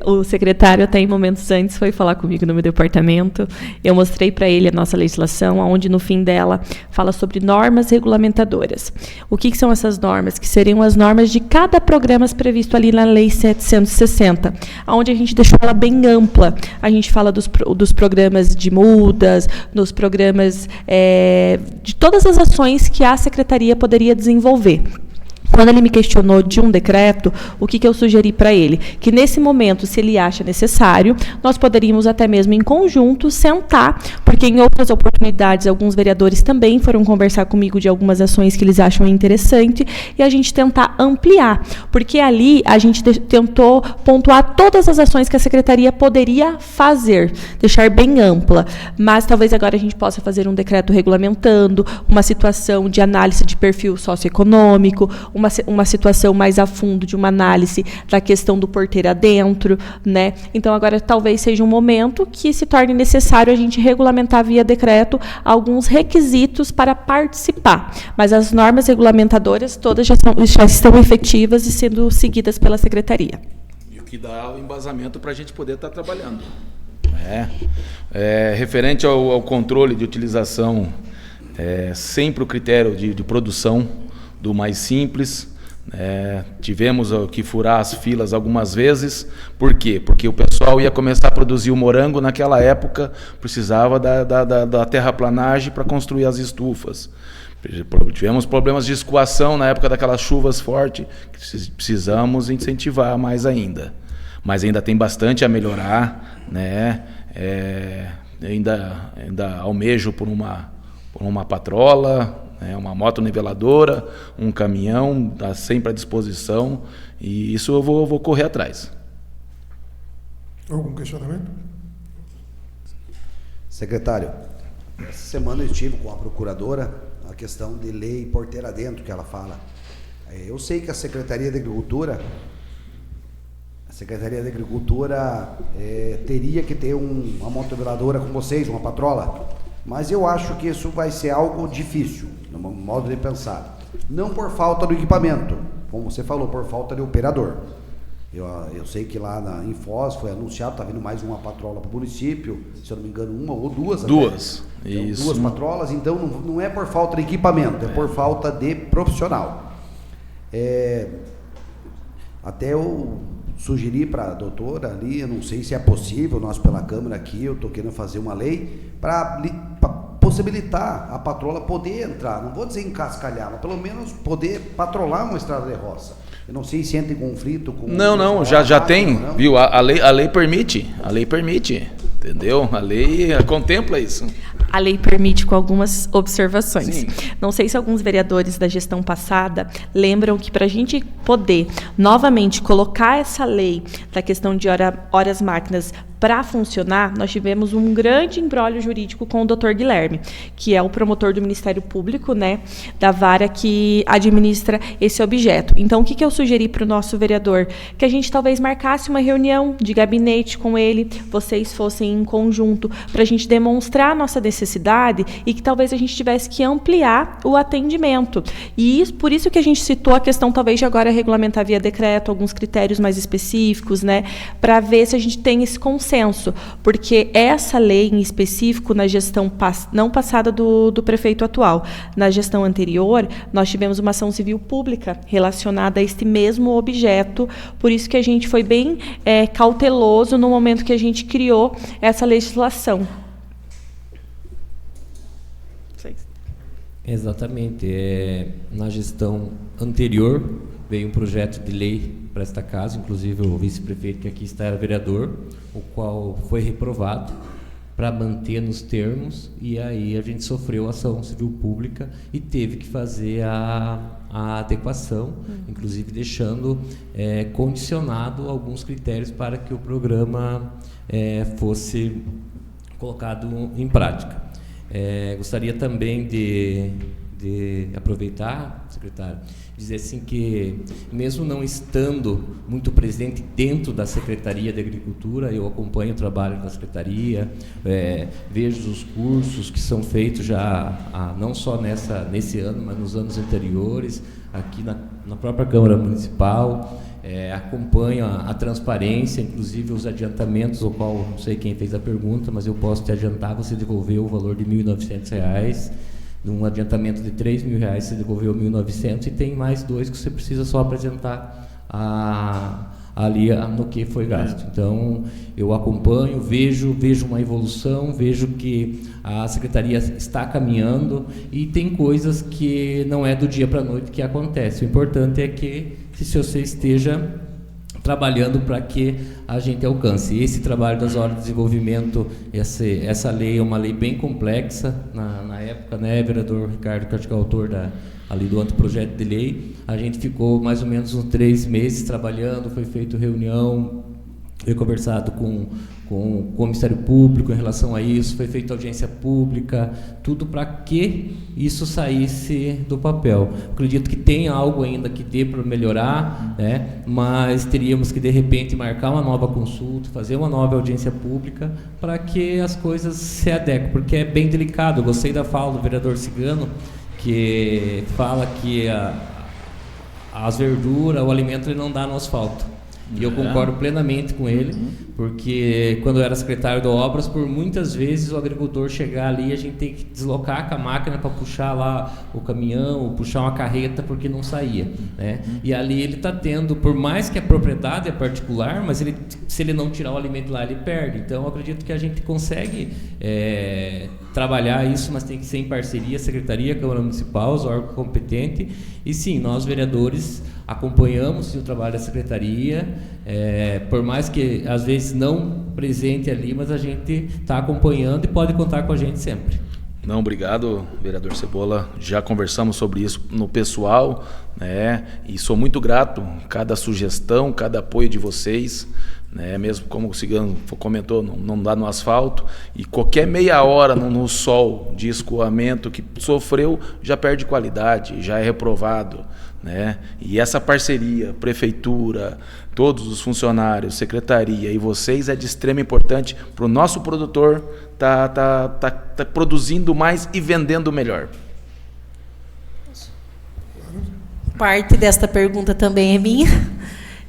O secretário, até em momentos antes, foi falar comigo no meu departamento. Eu mostrei para ele a nossa legislação, onde no fim dela fala sobre normas regulamentadoras. O que são essas normas? Que seriam as normas de cada programa previsto ali na Lei 760, onde a gente deixou ela bem ampla. A gente fala dos programas de mudas, dos programas de todas as ações que a Secretaria poderia desenvolver. Quando ele me questionou de um decreto, o que eu sugeri para ele? Que nesse momento, se ele acha necessário, nós poderíamos até mesmo em conjunto sentar, porque em outras oportunidades alguns vereadores também foram conversar comigo de algumas ações que eles acham interessante e a gente tentar ampliar, porque ali a gente tentou pontuar todas as ações que a Secretaria poderia fazer, deixar bem ampla, mas talvez agora a gente possa fazer um decreto regulamentando uma situação de análise de perfil socioeconômico, uma situação mais a fundo de uma análise da questão do porteiro adentro, né? Então, agora talvez seja um momento que se torne necessário a gente regulamentar via decreto alguns requisitos para participar. Mas as normas regulamentadoras todas já estão efetivas e sendo seguidas pela Secretaria. E o que dá o embasamento para a gente poder estar trabalhando. Referente ao controle de utilização sempre o critério de produção do mais simples. Tivemos que furar as filas algumas vezes. Por quê? Porque o pessoal ia começar a produzir o morango, naquela época precisava da terraplanagem para construir as estufas. Tivemos problemas de escoação na época daquelas chuvas fortes, que precisamos incentivar mais ainda. Mas ainda tem bastante a melhorar, né? Ainda almejo por uma patrola, uma moto-niveladora, um caminhão, está sempre à disposição, e isso eu vou correr atrás. Algum questionamento? Secretário, essa semana eu estive com a procuradora, a questão de lei porteira dentro, que ela fala. Eu sei que a Secretaria de Agricultura teria que ter uma moto-niveladora com vocês, uma patrola, mas eu acho que isso vai ser algo difícil, no modo de pensar. Não por falta do equipamento, como você falou, por falta de operador. Eu sei que lá em Foz foi anunciado, está vindo mais uma patrola para o município, se eu não me engano, uma ou duas. Duas, então, isso. Duas patrolas, então não é por falta de equipamento, é por falta de profissional. Até eu sugeri para a doutora ali, eu não sei se é possível, nós pela Câmara aqui, eu estou querendo fazer uma lei para possibilitar a patrola poder entrar, não vou dizer encascalhar, mas pelo menos poder patrolar uma estrada de roça. Eu não sei se entra em conflito com... Não, já tem, não. Viu? A lei permite, entendeu? A lei contempla isso. A lei permite com algumas observações. Sim. Não sei se alguns vereadores da gestão passada lembram que para a gente poder novamente colocar essa lei da questão de horas máquinas para funcionar, nós tivemos um grande imbróglio jurídico com o Dr. Guilherme, que é o promotor do Ministério Público, né, da vara que administra esse objeto. Então, o que eu sugeri para o nosso vereador? Que a gente talvez marcasse uma reunião de gabinete com ele, vocês fossem em conjunto, para a gente demonstrar a nossa necessidade e que talvez a gente tivesse que ampliar o atendimento. E isso, por isso que a gente citou a questão, talvez, de agora regulamentar via decreto alguns critérios mais específicos, né, para ver se a gente tem esse consenso, porque essa lei em específico, na gestão não passada do prefeito atual, na gestão anterior, nós tivemos uma ação civil pública relacionada a este mesmo objeto, por isso que a gente foi bem cauteloso no momento que a gente criou essa legislação. Exatamente. Na gestão anterior, veio um projeto de lei para esta casa, inclusive o vice-prefeito que aqui está era vereador, o qual foi reprovado para manter nos termos, e aí a gente sofreu ação civil pública e teve que fazer a adequação, inclusive deixando condicionado alguns critérios para que o programa fosse colocado em prática. Gostaria também de aproveitar, secretário, dizer assim que, mesmo não estando muito presente dentro da Secretaria de Agricultura, eu acompanho o trabalho da Secretaria, vejo os cursos que são feitos já, não só nesse ano, mas nos anos anteriores, aqui na própria Câmara Municipal, acompanho a transparência, inclusive os adiantamentos, o qual não sei quem fez a pergunta, mas eu posso te adiantar, você devolveu o valor de R$ 1.900, um adiantamento de R$ 3.000, você devolveu 1.900 e tem mais 2 que você precisa só apresentar ali no que foi gasto. Então, eu acompanho, vejo uma evolução, vejo que a Secretaria está caminhando e tem coisas que não é do dia para a noite que acontece. O importante é que se você esteja trabalhando para que a gente alcance. Esse trabalho das horas de desenvolvimento, essa lei é uma lei bem complexa. Na época, né, vereador Ricardo, que é o autor ali do anteprojeto de lei, a gente ficou mais ou menos uns 3 meses trabalhando, foi feita reunião, foi conversado com o Ministério Público em relação a isso, foi feita audiência pública, tudo para que isso saísse do papel. Acredito que tem algo ainda que dê para melhorar, né? Mas teríamos que, de repente, marcar uma nova consulta, fazer uma nova audiência pública para que as coisas se adequem, porque é bem delicado. Eu gostei da fala do vereador Cigano, que fala que as verduras, o alimento, ele não dá no asfalto. E eu concordo plenamente com ele, porque quando eu era secretário de obras, por muitas vezes o agricultor chegar ali, a gente tem que deslocar com a máquina para puxar lá o caminhão, ou puxar uma carreta, porque não saía, né? E ali ele está tendo, por mais que a propriedade é particular, mas se ele não tirar o alimento lá, ele perde. Então eu acredito que a gente consegue trabalhar isso, mas tem que ser em parceria, Secretaria, Câmara Municipal, os órgãos competentes. E sim, nós vereadores acompanhamos o trabalho da Secretaria, por mais que às vezes não presente ali, mas a gente está acompanhando e pode contar com a gente sempre. Não, obrigado, vereador Cebola. Já conversamos sobre isso no pessoal, né? E sou muito grato cada sugestão, cada apoio de vocês, né? Mesmo como o Cigano comentou, não dá no asfalto, e qualquer meia hora no sol de escoamento que sofreu já perde qualidade, já é reprovado, né? E essa parceria, prefeitura, todos os funcionários, secretaria e vocês é de extrema importância para o nosso produtor tá produzindo mais e vendendo melhor. Parte desta pergunta também é minha.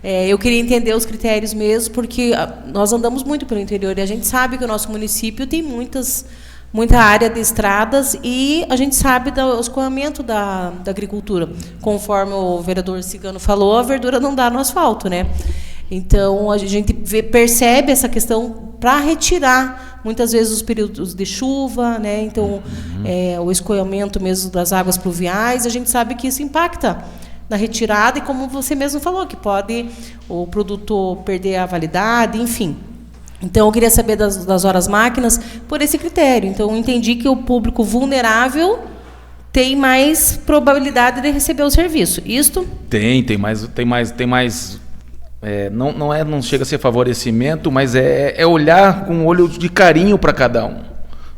Eu queria entender os critérios mesmo, porque nós andamos muito pelo interior e a gente sabe que o nosso município tem muita área de estradas e a gente sabe do escoamento da agricultura. Conforme o vereador Cigano falou, a verdura não dá no asfalto, né? Então, a gente percebe essa questão para retirar, muitas vezes, os períodos de chuva, né? Então, o escoamento mesmo das águas pluviais, a gente sabe que isso impacta na retirada e, como você mesmo falou, que pode o produto perder a validade, enfim. Então, eu queria saber das horas máquinas por esse critério. Então, eu entendi que o público vulnerável tem mais probabilidade de receber o serviço. Isto? Tem mais. Não chega a ser favorecimento, mas é olhar com um olho de carinho para cada um,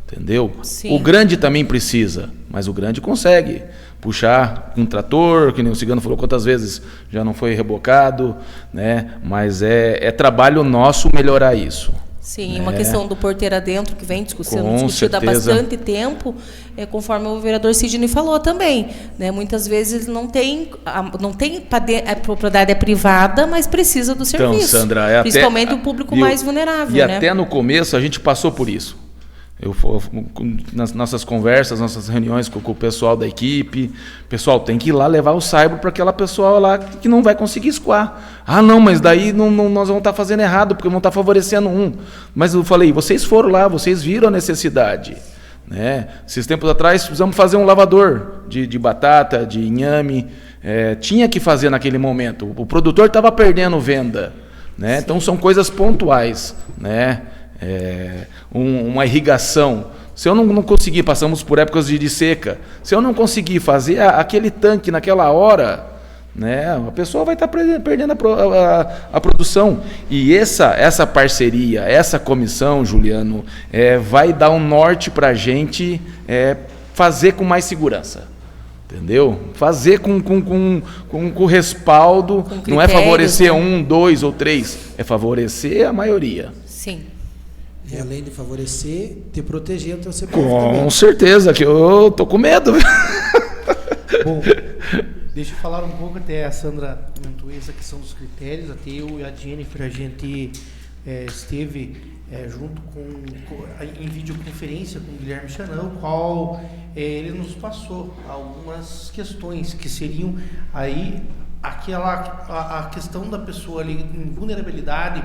entendeu? Sim. O grande também precisa, mas o grande consegue puxar um trator, que nem o Cigano falou quantas vezes já não foi rebocado, né? Mas é trabalho nosso melhorar isso. Sim, uma questão do porteiro adentro que vem discutida há bastante tempo, conforme o vereador Sidney falou também, né? Muitas vezes não tem a propriedade é privada, mas precisa do serviço. Então, Sandra, principalmente o público mais vulnerável. E até no começo a gente passou por isso. Nas nossas conversas, nossas reuniões com o pessoal da equipe, pessoal, tem que ir lá levar o saibro para aquela pessoa lá que não vai conseguir escoar. Ah, não, mas daí nós vamos estar fazendo errado, porque vamos estar favorecendo um. Mas eu falei, vocês foram lá, vocês viram a necessidade, né? Esses tempos atrás, precisamos fazer um lavador de batata, de inhame, tinha que fazer naquele momento. O produtor estava perdendo venda, né? Então são coisas pontuais, né? Uma irrigação, se eu não conseguir, passamos por épocas de seca, se eu não conseguir fazer aquele tanque naquela hora, né, a pessoa vai estar perdendo a produção. E essa parceria, essa comissão, Juliano, vai dar um norte para a gente fazer com mais segurança. Entendeu? Fazer com respaldo, com critérios, não é favorecer 1, 2 ou 3, é favorecer a maioria. Sim. E além de favorecer, te proteger até você também. Com certeza, que eu tô com medo. Bom, deixa eu falar um pouco, até a Sandra comentou essa questão dos critérios, até eu e a Jennifer, a gente esteve junto em videoconferência com o Guilherme Chanão, qual ele nos passou algumas questões que seriam aí a questão da pessoa ali em vulnerabilidade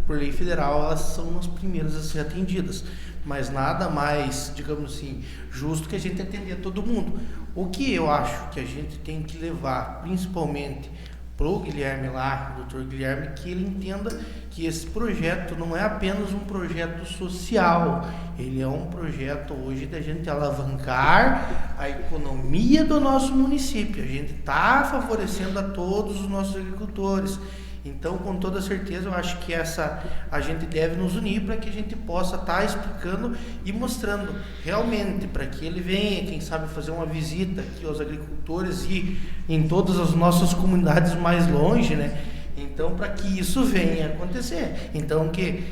por lei federal, elas são as primeiras a ser atendidas, mas nada mais, digamos assim, justo que a gente atender todo mundo. O que eu acho que a gente tem que levar, principalmente para o Guilherme lá, o doutor Guilherme, que ele entenda que esse projeto não é apenas um projeto social, ele é um projeto hoje da gente alavancar a economia do nosso município. A gente está favorecendo a todos os nossos agricultores. Então, com toda certeza, eu acho que a gente deve nos unir para que a gente possa estar explicando e mostrando realmente, para que ele venha, quem sabe, fazer uma visita aqui aos agricultores e em todas as nossas comunidades mais longe, né? Então, para que isso venha acontecer. Então, que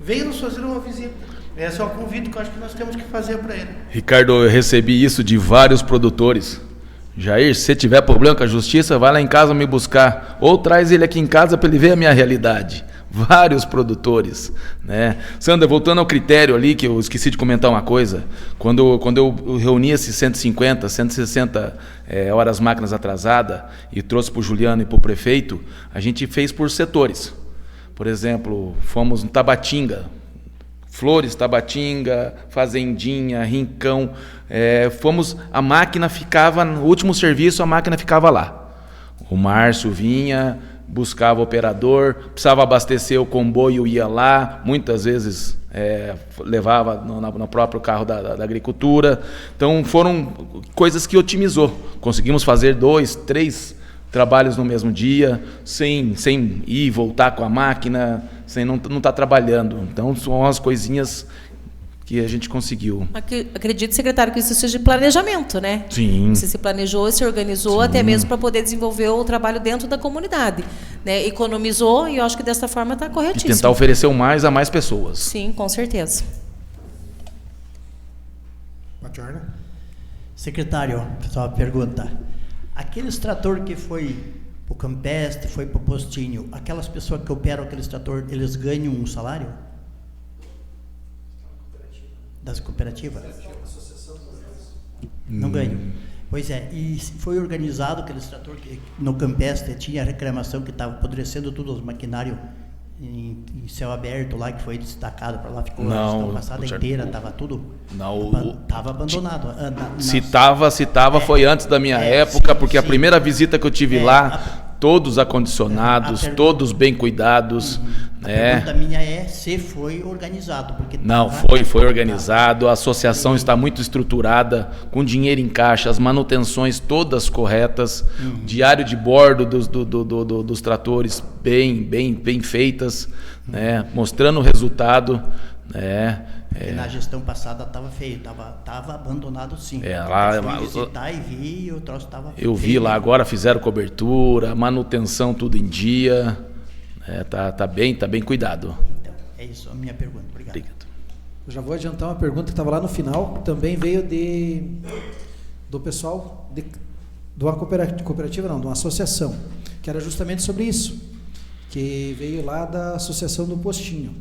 venha nos fazer uma visita. Esse é o convite que eu acho que nós temos que fazer para ele. Ricardo, eu recebi isso de vários produtores. Jair, se tiver problema com a justiça, vai lá em casa me buscar. ou traz ele aqui em casa para ele ver a minha realidade. Vários produtores, né? Sandra, voltando ao critério ali, que eu esqueci de comentar uma coisa, quando eu reuni esses 150, 160 horas máquinas atrasadas e trouxe para o Juliano e para o prefeito, a gente fez por setores. Por exemplo, fomos no Tabatinga, Flores, Tabatinga, Fazendinha, Rincão, a máquina ficava, no último serviço a máquina ficava lá. O Márcio vinha, buscava o operador, precisava abastecer o comboio, ia lá, muitas vezes levava no próprio carro da agricultura. Então foram coisas que otimizou. Conseguimos fazer 2, 3 trabalhos no mesmo dia, sem ir e voltar com a máquina, sem não estar trabalhando. Então são as coisinhas que a gente conseguiu. Acredito, secretário, que isso seja de planejamento, né? Sim. Você se planejou, se organizou, até mesmo para poder desenvolver o trabalho dentro da comunidade, né? Economizou, e eu acho que dessa forma está corretíssimo. E tentar oferecer o mais a mais pessoas. Sim, com certeza. Paterna. Secretário, só uma pergunta. Aqueles trator que foi para o Campestre, foi para o Postinho, aquelas pessoas que operam aqueles trator, eles ganham um salário? Das cooperativas? Não ganham. Pois é, e foi organizado aquele trator que no Campestre tinha reclamação que estava apodrecendo tudo os maquinários em céu aberto lá, que foi destacado para lá, ficou a gestão passada inteira, estava tudo. Estava abandonado. Se estava, foi antes da minha época, porque a primeira visita que eu tive lá, todos acondicionados, todos bem cuidados. A pergunta minha é se foi organizado. Porque não, foi organizado, a associação está muito estruturada, com dinheiro em caixa, as manutenções todas corretas, diário de bordo dos tratores bem feitas, né, mostrando o resultado. Porque na gestão passada estava feio, estava abandonado sim. Lá, visitar e vi, o troço estava feio. Eu vi lá, agora fizeram cobertura, manutenção tudo em dia. Tá bem cuidado. Então, é isso a minha pergunta. Obrigado. Eu já vou adiantar uma pergunta que estava lá no final, também veio do pessoal de uma cooperativa, não, de uma associação, que era justamente sobre isso, que veio lá da Associação do Postinho,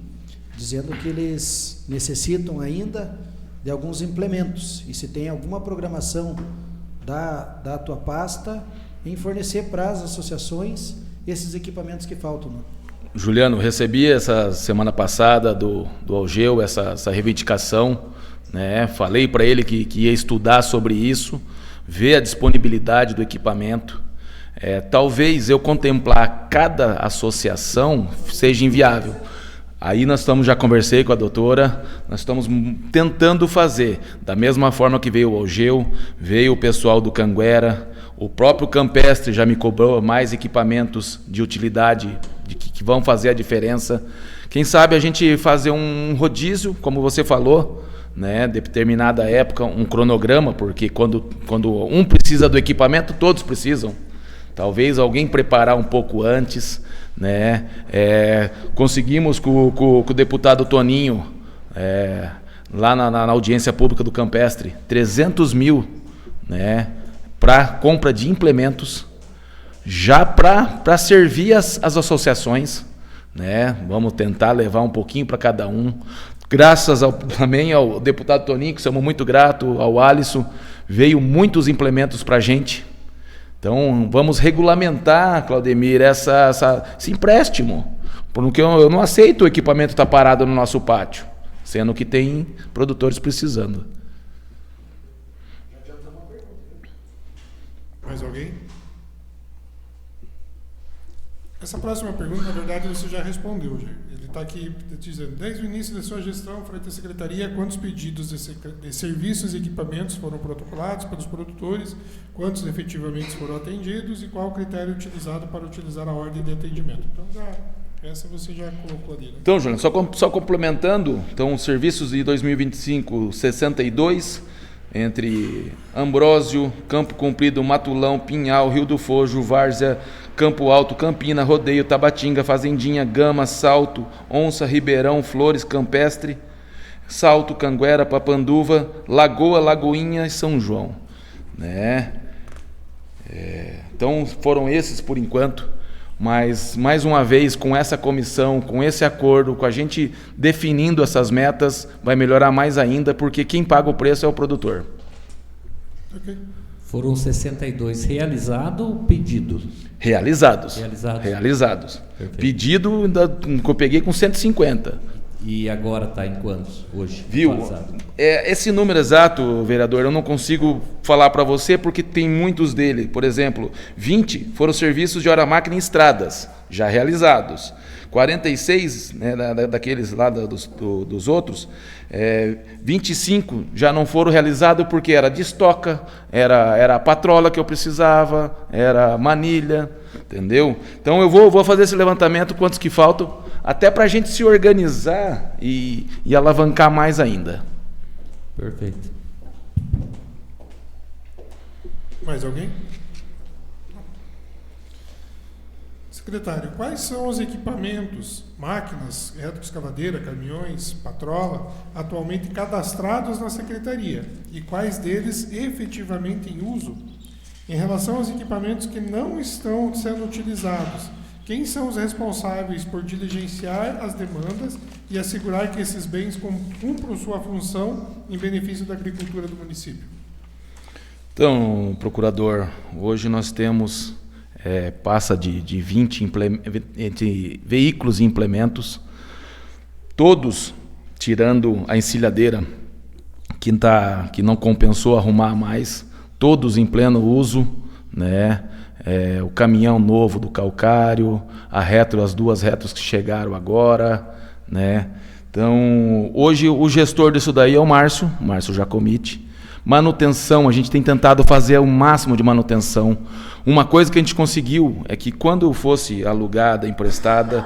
dizendo que eles necessitam ainda de alguns implementos, e se tem alguma programação da tua pasta em fornecer para as associações esses equipamentos que faltam, né? Juliano, recebi essa semana passada do Algeu essa reivindicação, né? Falei para ele que ia estudar sobre isso, ver a disponibilidade do equipamento. Talvez eu contemplar cada associação seja inviável. Aí já conversei com a doutora, nós estamos tentando fazer, da mesma forma que veio o Algeu, veio o pessoal do Canguera, o próprio Campestre já me cobrou mais equipamentos de utilidade, que vão fazer a diferença. Quem sabe a gente fazer um rodízio, como você falou, né, determinada época, um cronograma, porque quando um precisa do equipamento, todos precisam. Talvez alguém preparar um pouco antes, né? Conseguimos com o deputado Toninho, lá na audiência pública do Campestre, 300 mil, né, para compra de implementos, já para servir as associações, né? Vamos tentar levar um pouquinho para cada um. Graças também ao deputado Toninho, que somos muito gratos, ao Alisson, veio muitos implementos para a gente. Então, vamos regulamentar, Claudemir, esse empréstimo, porque eu não aceito o equipamento estar parado no nosso pátio, sendo que tem produtores precisando. Mais alguém? Essa próxima pergunta, na verdade, você já respondeu. Ele está aqui dizendo, desde o início da sua gestão, frente à Secretaria, quantos pedidos de serviços e equipamentos foram protocolados pelos produtores, quantos efetivamente foram atendidos e qual o critério utilizado para utilizar a ordem de atendimento. Então, essa você já colocou ali, né? Então, Juliano, só complementando, então, serviços de 2025, 62, entre Ambrósio, Campo Comprido, Matulão, Pinhal, Rio do Fojo, Várzea, Campo Alto, Campina, Rodeio, Tabatinga, Fazendinha, Gama, Salto, Onça, Ribeirão, Flores, Campestre, Salto, Canguera, Papanduva, Lagoa, Lagoinha e São João, né? Então foram esses por enquanto. Mas, mais uma vez, com essa comissão, com esse acordo, com a gente definindo essas metas, vai melhorar mais ainda, porque quem paga o preço é o produtor. Ok. Foram 62 realizados ou pedidos? Realizados. Perfeito. Pedido, que eu peguei com 150. E agora está em quantos hoje? Viu? Esse número exato, vereador, eu não consigo falar para você porque tem muitos dele. Por exemplo, 20 foram serviços de hora-máquina em estradas, já realizados. 46, né, daqueles lá dos outros, 25 já não foram realizados porque era de estoca, era a patrola que eu precisava, era manilha, entendeu? Então eu vou fazer esse levantamento, quantos que faltam, até para a gente se organizar e alavancar mais ainda. Perfeito. Mais alguém? Secretário, quais são os equipamentos, máquinas, retroescavadeira, caminhões, patrola, atualmente cadastrados na Secretaria? E quais deles efetivamente em uso? Em relação aos equipamentos que não estão sendo utilizados, quem são os responsáveis por diligenciar as demandas e assegurar que esses bens cumpram sua função em benefício da agricultura do município? Então, procurador, hoje nós temos, passa de 20 veículos e implementos, todos tirando a encilhadeira, que não compensou arrumar mais, todos em pleno uso, né? O caminhão novo do calcário, as duas retros que chegaram agora, né? Então, hoje o gestor disso daí é o Márcio Jacomite. Manutenção, a gente tem tentado fazer o máximo de manutenção. Uma coisa que a gente conseguiu é que quando fosse alugada, emprestada,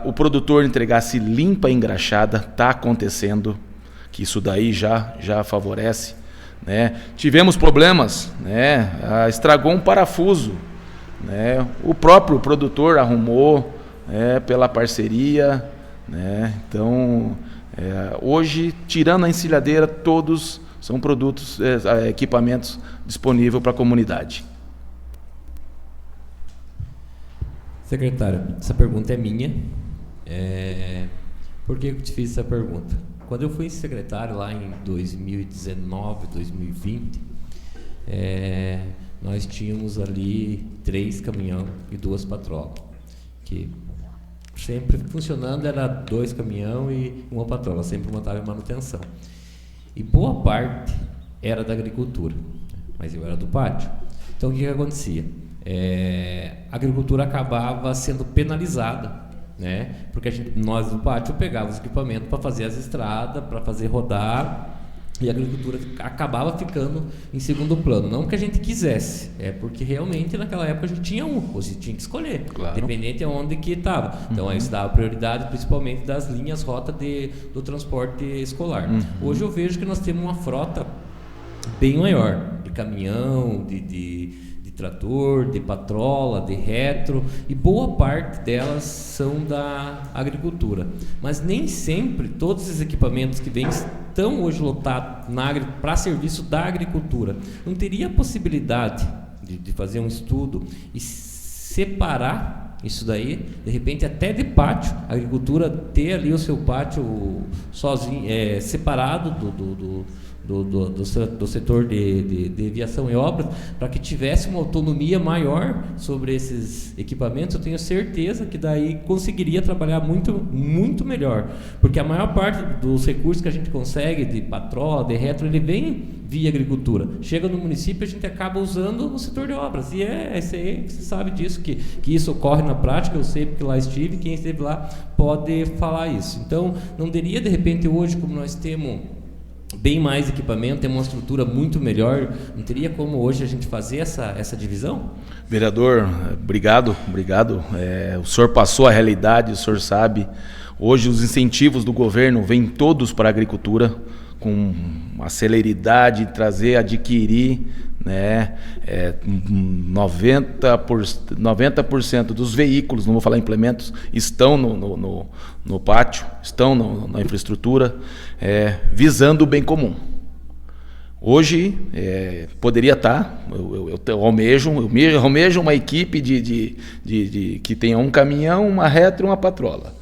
o produtor entregasse limpa e engraxada, está acontecendo, que isso daí já favorece. Né? Tivemos problemas, né? Estragou um parafuso, né? O próprio produtor arrumou, pela parceria, né? Então, hoje, tirando a encilhadeira, todos são produtos, equipamentos disponíveis para a comunidade. Secretário, essa pergunta é minha. Por que eu te fiz essa pergunta? Quando eu fui secretário lá em 2019, 2020, nós tínhamos ali 3 caminhões e 2 patrolas, que sempre funcionando era 2 caminhões e 1 patrola, sempre montava em manutenção. E boa parte era da agricultura, mas eu era do pátio. Então o que acontecia? A agricultura acabava sendo penalizada, né? Porque nós do pátio pegávamos equipamento para fazer as estradas, para fazer rodar, e a agricultura acabava ficando em segundo plano. Não que a gente quisesse, porque realmente naquela época a gente tinha você tinha que escolher, claro, independente de onde que estava. Então aí se dava prioridade principalmente das linhas rota do transporte escolar. Hoje eu vejo que nós temos uma frota bem maior de caminhão, de trator, de patrola, de retro, e boa parte delas são da agricultura. Mas nem sempre todos os equipamentos que vêm estão hoje lotados para serviço da agricultura. Não teria a possibilidade de fazer um estudo e separar isso daí, de repente até de pátio, a agricultura ter ali o seu pátio sozinho, separado do setor de aviação e obras, para que tivesse uma autonomia maior sobre esses equipamentos. Eu tenho certeza que daí conseguiria trabalhar muito, muito melhor, porque a maior parte dos recursos que a gente consegue de patrola, de retro, ele vem via agricultura. Chega no município, a gente acaba usando no setor de obras, e você sabe disso, que isso ocorre na prática. Eu sei porque lá estive, quem esteve lá pode falar isso. Então, não teria, de repente, hoje, como nós temos bem mais equipamento, tem uma estrutura muito melhor, não teria como hoje a gente fazer essa divisão? Vereador, obrigado. O senhor passou a realidade, o senhor sabe. Hoje os incentivos do governo vêm todos para a agricultura, com uma celeridade, adquirir, né? 90% dos veículos, não vou falar implementos, estão no pátio, estão na infraestrutura, visando o bem comum. Hoje, poderia estar, eu almejo uma equipe que tenha um caminhão, uma retro e uma patrola,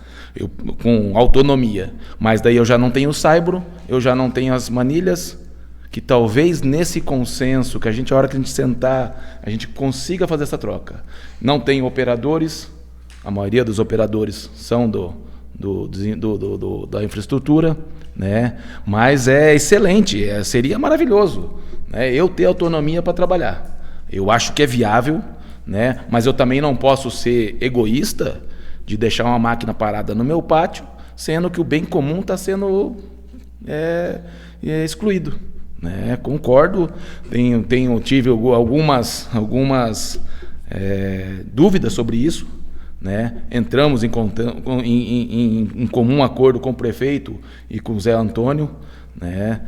com autonomia. Mas daí eu já não tenho o saibro, eu já não tenho as manilhas, que talvez nesse consenso, que a hora que a gente sentar, a gente consiga fazer essa troca. Não tenho operadores, a maioria dos operadores são da infraestrutura, né? Mas é excelente, seria maravilhoso, né? Eu ter autonomia para trabalhar. Eu acho que é viável, né? Mas eu também não posso ser egoísta de deixar uma máquina parada no meu pátio, sendo que o bem comum está sendo excluído, né? Concordo, tive algumas dúvidas sobre isso, né? Entramos em comum acordo com o prefeito e com o Zé Antônio, né?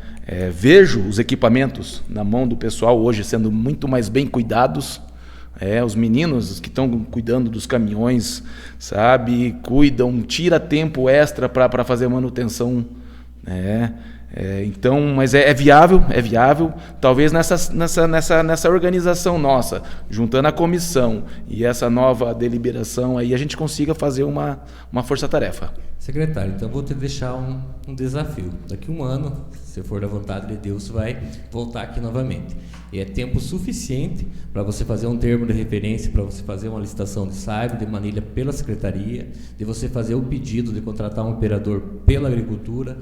Vejo os equipamentos na mão do pessoal hoje sendo muito mais bem cuidados. Os meninos que estão cuidando dos caminhões, sabe, cuidam, tira tempo extra para fazer manutenção, né? Então, mas é viável, talvez nessa organização nossa, juntando a comissão e essa nova deliberação, aí a gente consiga fazer uma força-tarefa. Secretário, então vou te deixar um desafio. Daqui a um ano, se for da vontade de Deus, vai voltar aqui novamente. E é tempo suficiente para você fazer um termo de referência, para você fazer uma licitação de saibro, de manilha pela Secretaria, de você fazer o pedido de contratar um operador pela Agricultura,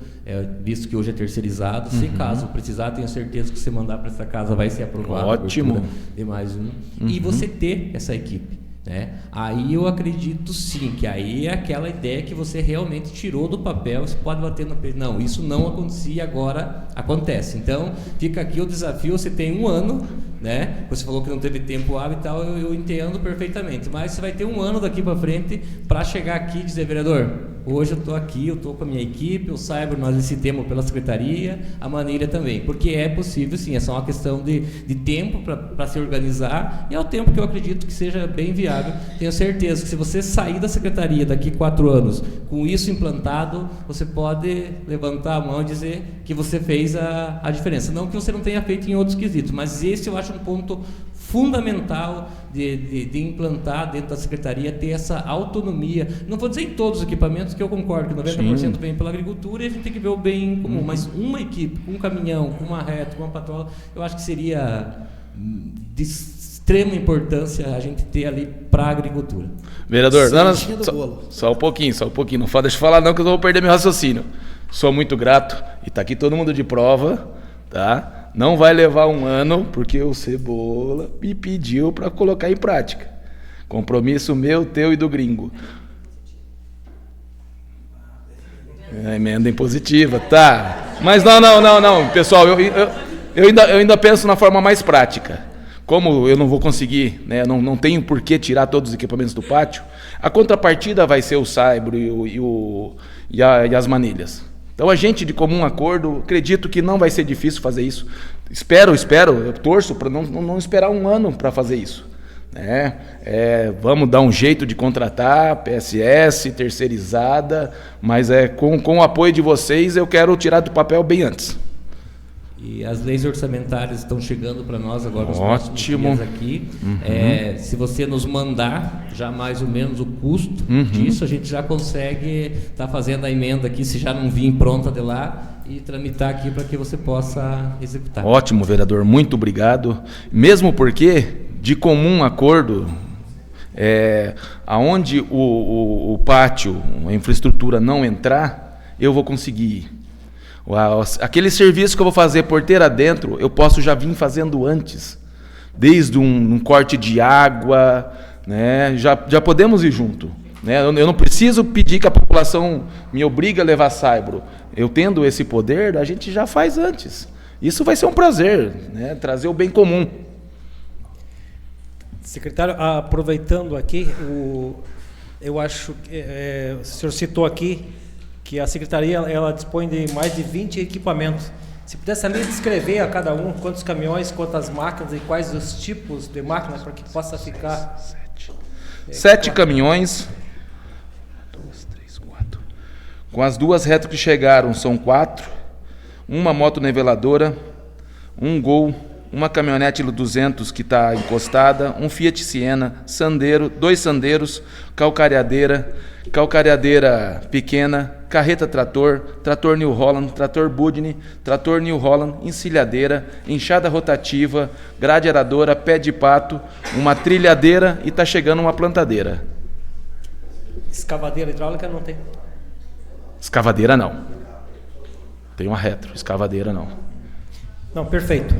visto que hoje é terceirizado. Se caso precisar, tenho certeza que você mandar para essa casa vai ser aprovado. Ótimo. De mais um. E você ter essa equipe, né? Aí eu acredito sim, que aí é aquela ideia que você realmente tirou do papel, você pode bater no peito. Não, isso não acontecia, agora acontece. Então, fica aqui o desafio, você tem um ano, né? Você falou que não teve tempo hábil e tal, eu entendo perfeitamente, mas você vai ter um ano daqui para frente para chegar aqui e dizer, vereador, hoje eu estou aqui, eu estou com a minha equipe, o saibro nós licitemos pela Secretaria, a manilha também, porque é possível sim, é só uma questão de tempo para se organizar, e é o tempo que eu acredito que seja bem viável. Tenho certeza que se você sair da Secretaria daqui 4 anos com isso implantado, você pode levantar a mão e dizer que você fez a diferença. Não que você não tenha feito em outros quesitos, mas esse eu acho um ponto fundamental de implantar dentro da Secretaria, ter essa autonomia. Não vou dizer em todos os equipamentos, que eu concordo que 90% vem pela Agricultura e a gente tem que ver o bem comum, mas uma equipe, com um caminhão, com uma reta, com uma patrola, eu acho que seria de extrema importância a gente ter ali para a Agricultura. Vereador, só um pouquinho, não deixa eu falar não, que eu vou perder meu raciocínio. Sou muito grato, e está aqui todo mundo de prova, tá? Não vai levar um ano, porque o Cebola me pediu para colocar em prática. Compromisso meu, teu e do gringo. Emenda impositiva, tá. Mas não, pessoal, eu ainda penso na forma mais prática. Como eu não vou conseguir, né, não tenho por que tirar todos os equipamentos do pátio, a contrapartida vai ser o saibro e as manilhas. Então a gente, de comum acordo, acredito que não vai ser difícil fazer isso. Espero, eu torço para não esperar um ano para fazer isso, né? Vamos dar um jeito de contratar PSS, terceirizada, mas com o apoio de vocês eu quero tirar do papel bem antes. E as leis orçamentárias estão chegando para nós agora nos próximos dias aqui. Se você nos mandar já mais ou menos o custo disso, a gente já consegue estar fazendo a emenda aqui, se já não vir pronta de lá, e tramitar aqui para que você possa executar. Ótimo, vereador, muito obrigado. Mesmo porque, de comum acordo, aonde o pátio, a infraestrutura não entrar, eu vou conseguir ir. Aquele serviço que eu vou fazer porteira dentro, eu posso já vir fazendo antes, desde um corte de água, né? Já podemos ir junto, né? Eu não preciso pedir que a população me obrigue a levar saibro. Eu tendo esse poder, a gente já faz antes. Isso vai ser um prazer, né? Trazer o bem comum. Secretário, aproveitando aqui, eu acho que o senhor citou aqui que a Secretaria ela dispõe de mais de 20 equipamentos. Se pudesse ali descrever a cada um quantos caminhões, quantas máquinas e quais os tipos de máquinas, para que possa ficar... 7 caminhões. 2, 3, 4. Com as 2 retas que chegaram, são 4. Uma moto niveladora, um Gol, uma caminhonete 200 que está encostada, um Fiat Siena, Sandero, 2 Sandeiros, calcareadeira pequena, carreta trator New Holland, trator Budni, trator New Holland, encilhadeira, enxada rotativa, grade aradora, pé de pato, uma trilhadeira e está chegando uma plantadeira. Escavadeira hidráulica não tem? Escavadeira não. Tem uma retro, escavadeira não. Não, perfeito.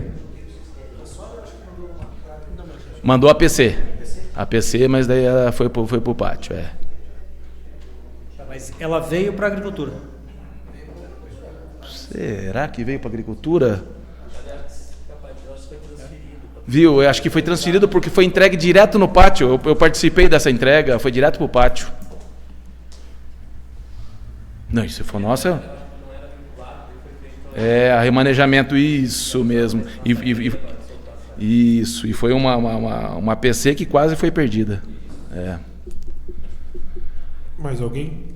Mandou a PC, mas daí ela foi pro pátio, Mas ela veio para a agricultura. Será que veio para a agricultura? Viu, eu acho que foi transferido porque foi entregue direto no pátio. Eu participei dessa entrega, foi direto pro pátio. Não, se for nossa... a remanejamento, isso mesmo. Isso, e foi uma PC que quase foi perdida. Mais alguém?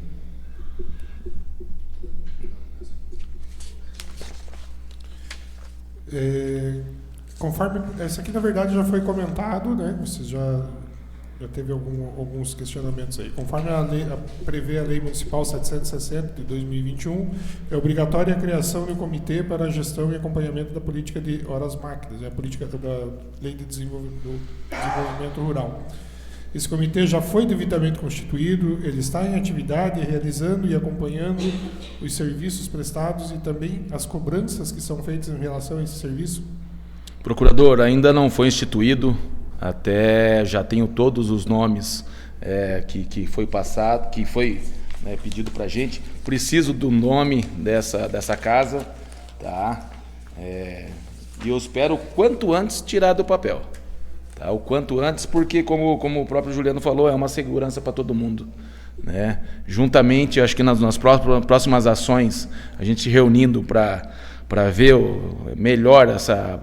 Conforme essa aqui na verdade já foi comentado, né? Você já teve alguns questionamentos aí. Conforme prevê a Lei Municipal 760 de 2021, é obrigatória a criação de um comitê para a gestão e acompanhamento da política de horas máquinas, a política da Lei de Desenvolvimento Rural. Esse comitê já foi devidamente constituído, ele está em atividade, realizando e acompanhando os serviços prestados e também as cobranças que são feitas em relação a esse serviço? Procurador, ainda não foi instituído, até já tenho todos os nomes que foi passado, que foi pedido para a gente. Preciso do nome dessa casa, tá? E eu espero o quanto antes tirar do papel. Tá, o quanto antes, porque como o próprio Juliano falou, é uma segurança para todo mundo, né? Juntamente, acho que nas próximas ações, a gente se reunindo para ver melhor essa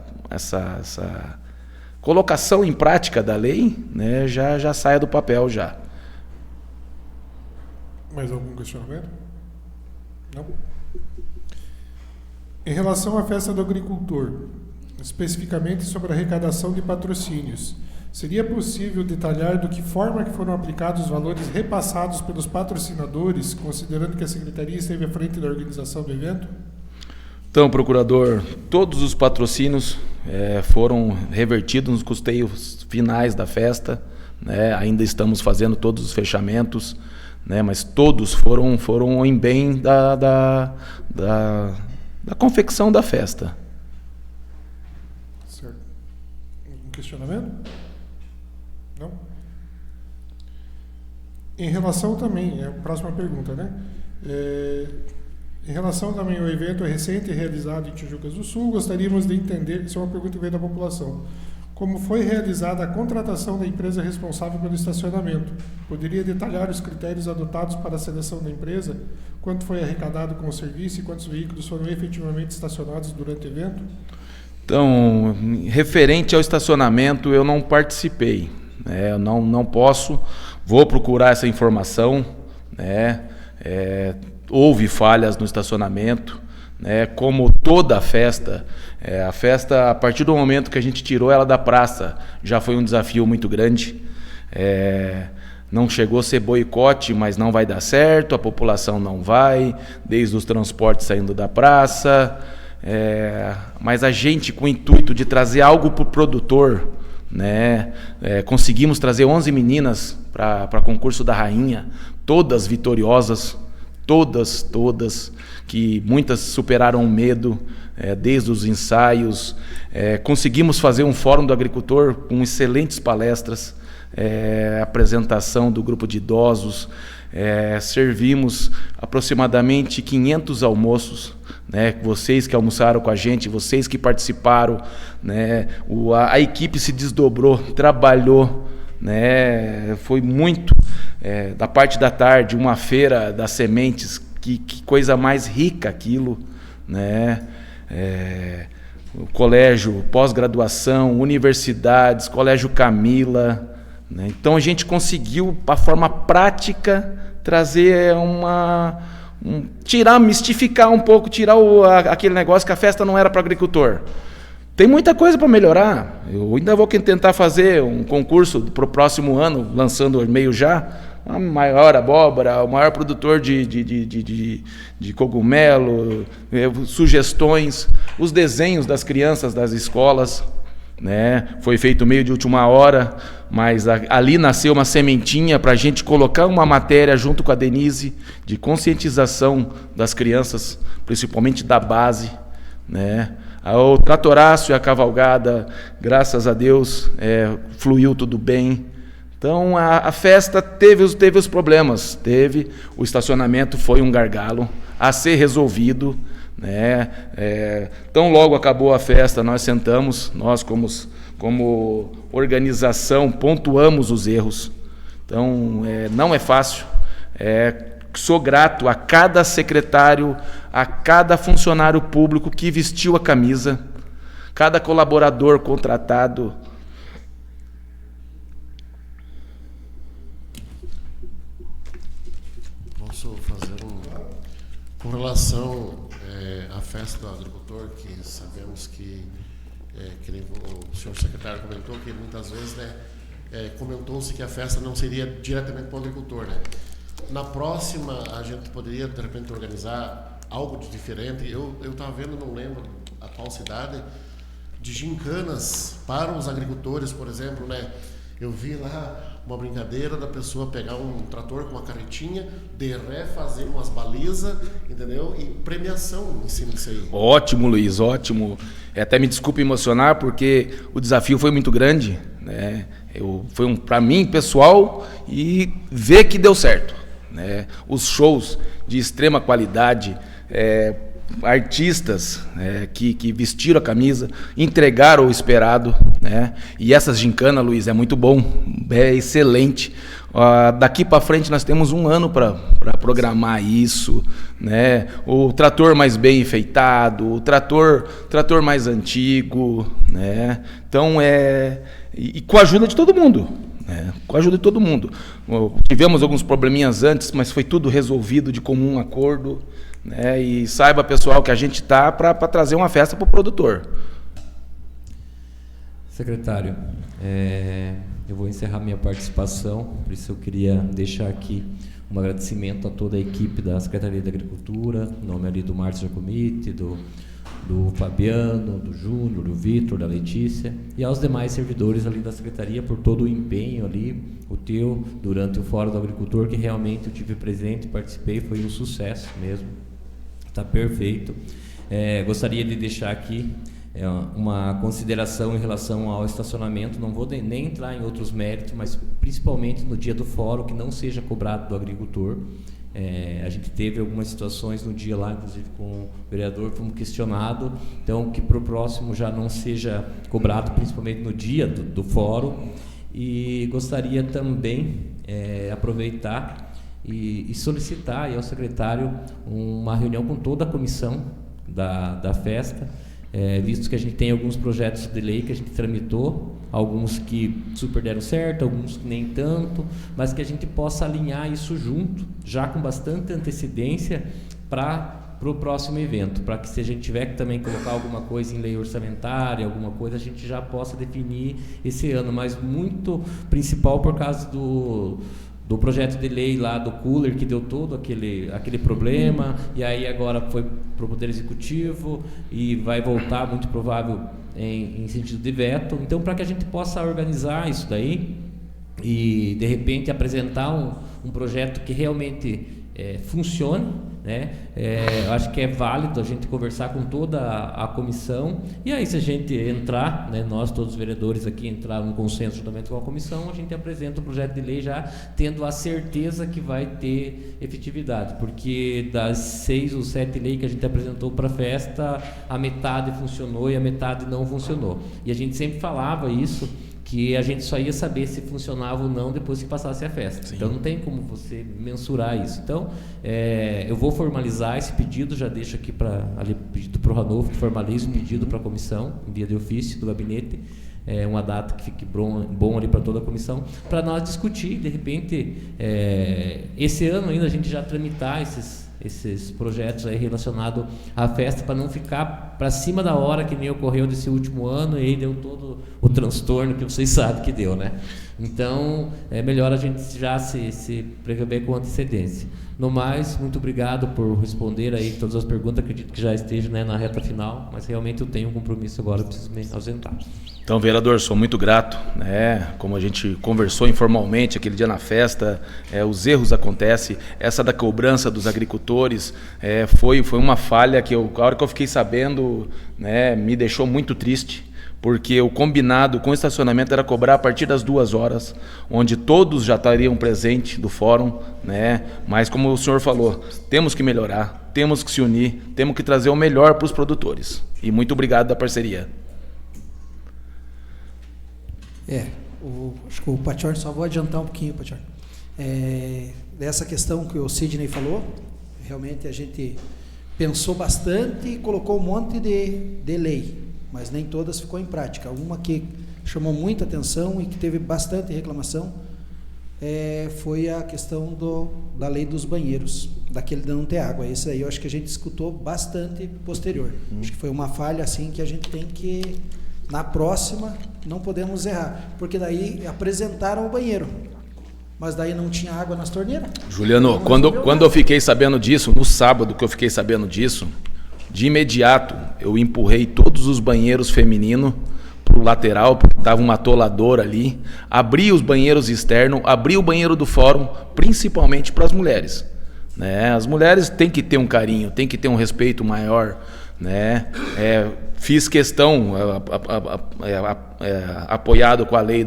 colocação em prática da lei, né? Já saia do papel já. Mais algum questionamento? Não? Em relação à festa do agricultor, especificamente sobre a arrecadação de patrocínios, seria possível detalhar do que forma que foram aplicados os valores repassados pelos patrocinadores, considerando que a Secretaria esteve à frente da organização do evento? Então, procurador, todos os patrocínios foram revertidos nos custeios finais da festa, né? Ainda estamos fazendo todos os fechamentos, né? Mas todos foram em bem da confecção da festa. Certo. Algum questionamento? Não? Em relação também, a próxima pergunta, né? Em relação também ao evento recente realizado em Tijucas do Sul, gostaríamos de entender, isso é uma pergunta que veio da população, como foi realizada a contratação da empresa responsável pelo estacionamento? Poderia detalhar os critérios adotados para a seleção da empresa? Quanto foi arrecadado com o serviço e quantos veículos foram efetivamente estacionados durante o evento? Então, referente ao estacionamento, eu não participei, né? Eu não posso, vou procurar essa informação, né? Houve falhas no estacionamento, né? Como toda a festa, a partir do momento que a gente tirou ela da praça, já foi um desafio muito grande. Não chegou a ser boicote, mas não vai dar certo, a população não vai, desde os transportes saindo da praça. Mas a gente, com o intuito de trazer algo para o produtor, né? Conseguimos trazer 11 meninas para concurso da Rainha, todas vitoriosas, todas, que muitas superaram o medo, desde os ensaios. Conseguimos fazer um fórum do agricultor com excelentes palestras, apresentação do grupo de idosos, servimos aproximadamente 500 almoços, né? Vocês que almoçaram com a gente, vocês que participaram, né? A equipe se desdobrou, trabalhou, né? Foi muito, da parte da tarde, uma feira das sementes, que coisa mais rica aquilo, né? O colégio, pós-graduação, universidades, Colégio Camila, né? Então a gente conseguiu, para forma prática, trazer mistificar um pouco, tirar aquele negócio que a festa não era para agricultor. Tem muita coisa para melhorar. Eu ainda vou tentar fazer um concurso para o próximo ano, lançando o e-mail já, a maior abóbora, o maior produtor de cogumelo, sugestões, os desenhos das crianças das escolas, né? Foi feito meio de última hora, mas ali nasceu uma sementinha para a gente colocar uma matéria junto com a Denise de conscientização das crianças, principalmente da base, né? O tratoraço e a cavalgada, graças a Deus, fluiu tudo bem. Então a festa teve os problemas, o estacionamento foi um gargalo a ser resolvido, né? Tão logo acabou a festa, nós sentamos, nós como organização pontuamos os erros. Então não é fácil. Sou grato a cada secretário, a cada funcionário público que vestiu a camisa, cada colaborador contratado. Posso fazer com relação à festa do agricultor, que sabemos que o senhor secretário comentou que muitas vezes, né, comentou-se que a festa não seria diretamente para o agricultor, né? Na próxima, a gente poderia, de repente, organizar algo de diferente. Eu estava vendo, não lembro a qual cidade, de gincanas para os agricultores, por exemplo, né? Eu vi lá uma brincadeira da pessoa pegar um trator com uma carretinha, fazer umas balizas, entendeu? E premiação em cima disso aí. Ótimo, Luiz, ótimo. Até me desculpe emocionar, porque o desafio foi muito grande, né? Foi para mim, pessoal, e ver que deu certo, né? Os shows de extrema qualidade, artistas que vestiram a camisa, entregaram o esperado, né? E essas gincanas, Luiz, é muito bom, é excelente. Daqui para frente nós temos um ano para programar isso, né? O trator mais bem enfeitado, o trator mais antigo, né? Então e com a ajuda de todo mundo, né? Com a ajuda de todo mundo. Tivemos alguns probleminhas antes, mas foi tudo resolvido de comum acordo, né? E saiba, pessoal, que a gente está para trazer uma festa para o produtor. Secretário, eu vou encerrar minha participação, por isso eu queria deixar aqui um agradecimento a toda a equipe da Secretaria da Agricultura, em nome ali do Márcio Giacomiti, do Fabiano, do Júnior, do Vitor, da Letícia, e aos demais servidores ali da Secretaria por todo o empenho ali, o teu, durante o Fórum do Agricultor, que realmente eu tive presente, participei, foi um sucesso mesmo, está perfeito. Gostaria de deixar aqui uma consideração em relação ao estacionamento, não vou nem entrar em outros méritos, mas principalmente no dia do fórum, que não seja cobrado do agricultor. A gente teve algumas situações no dia lá, inclusive com o vereador, fomos questionados, então que para o próximo já não seja cobrado, principalmente no dia do fórum. E gostaria também aproveitar e solicitar aí ao secretário uma reunião com toda a comissão da festa, visto que a gente tem alguns projetos de lei que a gente tramitou, alguns que super deram certo, alguns que nem tanto, mas que a gente possa alinhar isso junto, já com bastante antecedência para o próximo evento, para que se a gente tiver que também colocar alguma coisa em lei orçamentária, alguma coisa, a gente já possa definir esse ano, mas muito principal por causa do projeto de lei lá do cooler, que deu todo aquele problema, e aí agora foi para o Poder Executivo e vai voltar, muito provável, em sentido de veto. Então, para que a gente possa organizar isso daí e, de repente, apresentar um projeto que realmente funcione, né? Eu acho que é válido a gente conversar com toda a comissão, e aí se a gente entrar, né, nós todos os vereadores aqui entrar num consenso juntamente com a comissão, a gente apresenta o projeto de lei já tendo a certeza que vai ter efetividade, porque das 6 ou 7 leis que a gente apresentou para a festa, a metade funcionou e a metade não funcionou, e a gente sempre falava isso, que a gente só ia saber se funcionava ou não depois que passasse a festa. Sim. Então não tem como você mensurar isso. Então eu vou formalizar esse pedido, já deixo aqui pedido para o Ranolfo, que formalize o pedido para a comissão, em via de ofício do gabinete, uma data que fique bom ali para toda a comissão, para nós discutir, de repente, esse ano ainda a gente já tramitar esses projetos aí relacionados à festa, para não ficar para cima da hora, que nem ocorreu nesse último ano, e aí deu todo o transtorno que vocês sabem que deu, né? Então, é melhor a gente já se precaver com antecedência. No mais, muito obrigado por responder aí todas as perguntas, acredito que já esteja, né, na reta final, mas realmente eu tenho um compromisso agora, preciso me ausentar. Então, vereador, sou muito grato, né? Como a gente conversou informalmente aquele dia na festa, os erros acontecem. Essa da cobrança dos agricultores foi uma falha que a hora que eu fiquei sabendo, né, me deixou muito triste, porque o combinado com o estacionamento era cobrar a partir das 2 horas, onde todos já estariam presentes do fórum, né? Mas como o senhor falou, temos que melhorar, temos que se unir, temos que trazer o melhor para os produtores. E muito obrigado da parceria. Acho que o Pachor, só vou adiantar um pouquinho, Pachor. Dessa questão que o Sidney falou, realmente a gente pensou bastante e colocou um monte de lei, mas nem todas ficou em prática. Uma que chamou muita atenção e que teve bastante reclamação foi a questão da lei dos banheiros, daquele de não ter água. Esse aí eu acho que a gente escutou bastante posterior. Acho que foi uma falha assim que a gente tem que... Na próxima, não podemos errar, porque daí apresentaram o banheiro, mas daí não tinha água nas torneiras. Juliano, quando eu fiquei sabendo disso, no sábado que eu fiquei sabendo disso, de imediato eu empurrei todos os banheiros femininos para o lateral, porque estava uma atoladora ali, abri os banheiros externos, abri o banheiro do fórum, principalmente para as mulheres, né? As mulheres têm que ter um carinho, têm que ter um respeito maior, né? Fiz questão, apoiado com a lei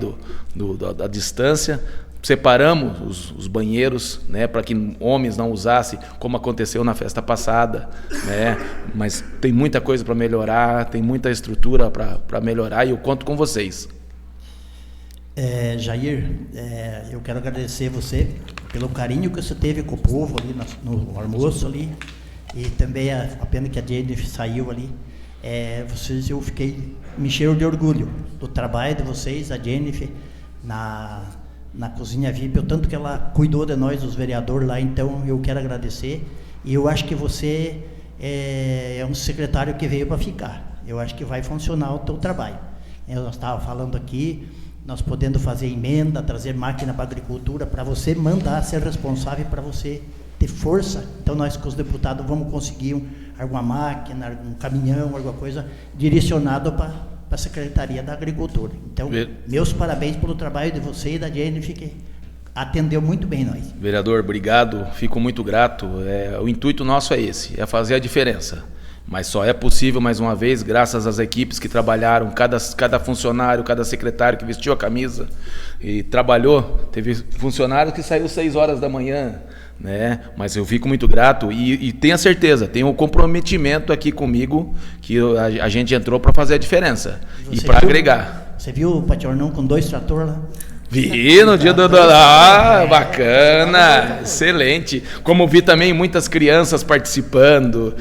da distância, separamos os banheiros, né, para que homens não usassem, como aconteceu na festa passada, né? Mas tem muita coisa para melhorar, tem muita estrutura para melhorar, e eu conto com vocês. Jair, eu quero agradecer você pelo carinho que você teve com o povo ali no almoço ali, e também a pena que a Jennifer saiu ali. Eu me encheram de orgulho do trabalho de vocês, a Jennifer, na cozinha VIP, o tanto que ela cuidou de nós, os vereadores lá. Então eu quero agradecer, e eu acho que você é um secretário que veio para ficar. Eu acho que vai funcionar o teu trabalho. Nós estávamos falando aqui, nós podendo fazer emenda, trazer máquina para a agricultura, para você mandar ser responsável, para você ter força. Então nós com os deputados vamos conseguir alguma máquina, um caminhão, alguma coisa direcionado para a Secretaria da Agricultura. Então, meus parabéns pelo trabalho de você e da Jennifer, que atendeu muito bem nós. Vereador, obrigado, fico muito grato. O intuito nosso é esse, é fazer a diferença. Mas só é possível, mais uma vez, graças às equipes que trabalharam, cada funcionário, cada secretário que vestiu a camisa e trabalhou. Teve funcionário que saiu 6 horas da manhã, né? Mas eu fico muito grato e tenha certeza, tem um comprometimento aqui comigo, que a gente entrou para fazer a diferença e para agregar. Você viu o Patiornão com 2 tratores lá? Vi no dia do... bacana, excelente. Como vi também muitas crianças participando,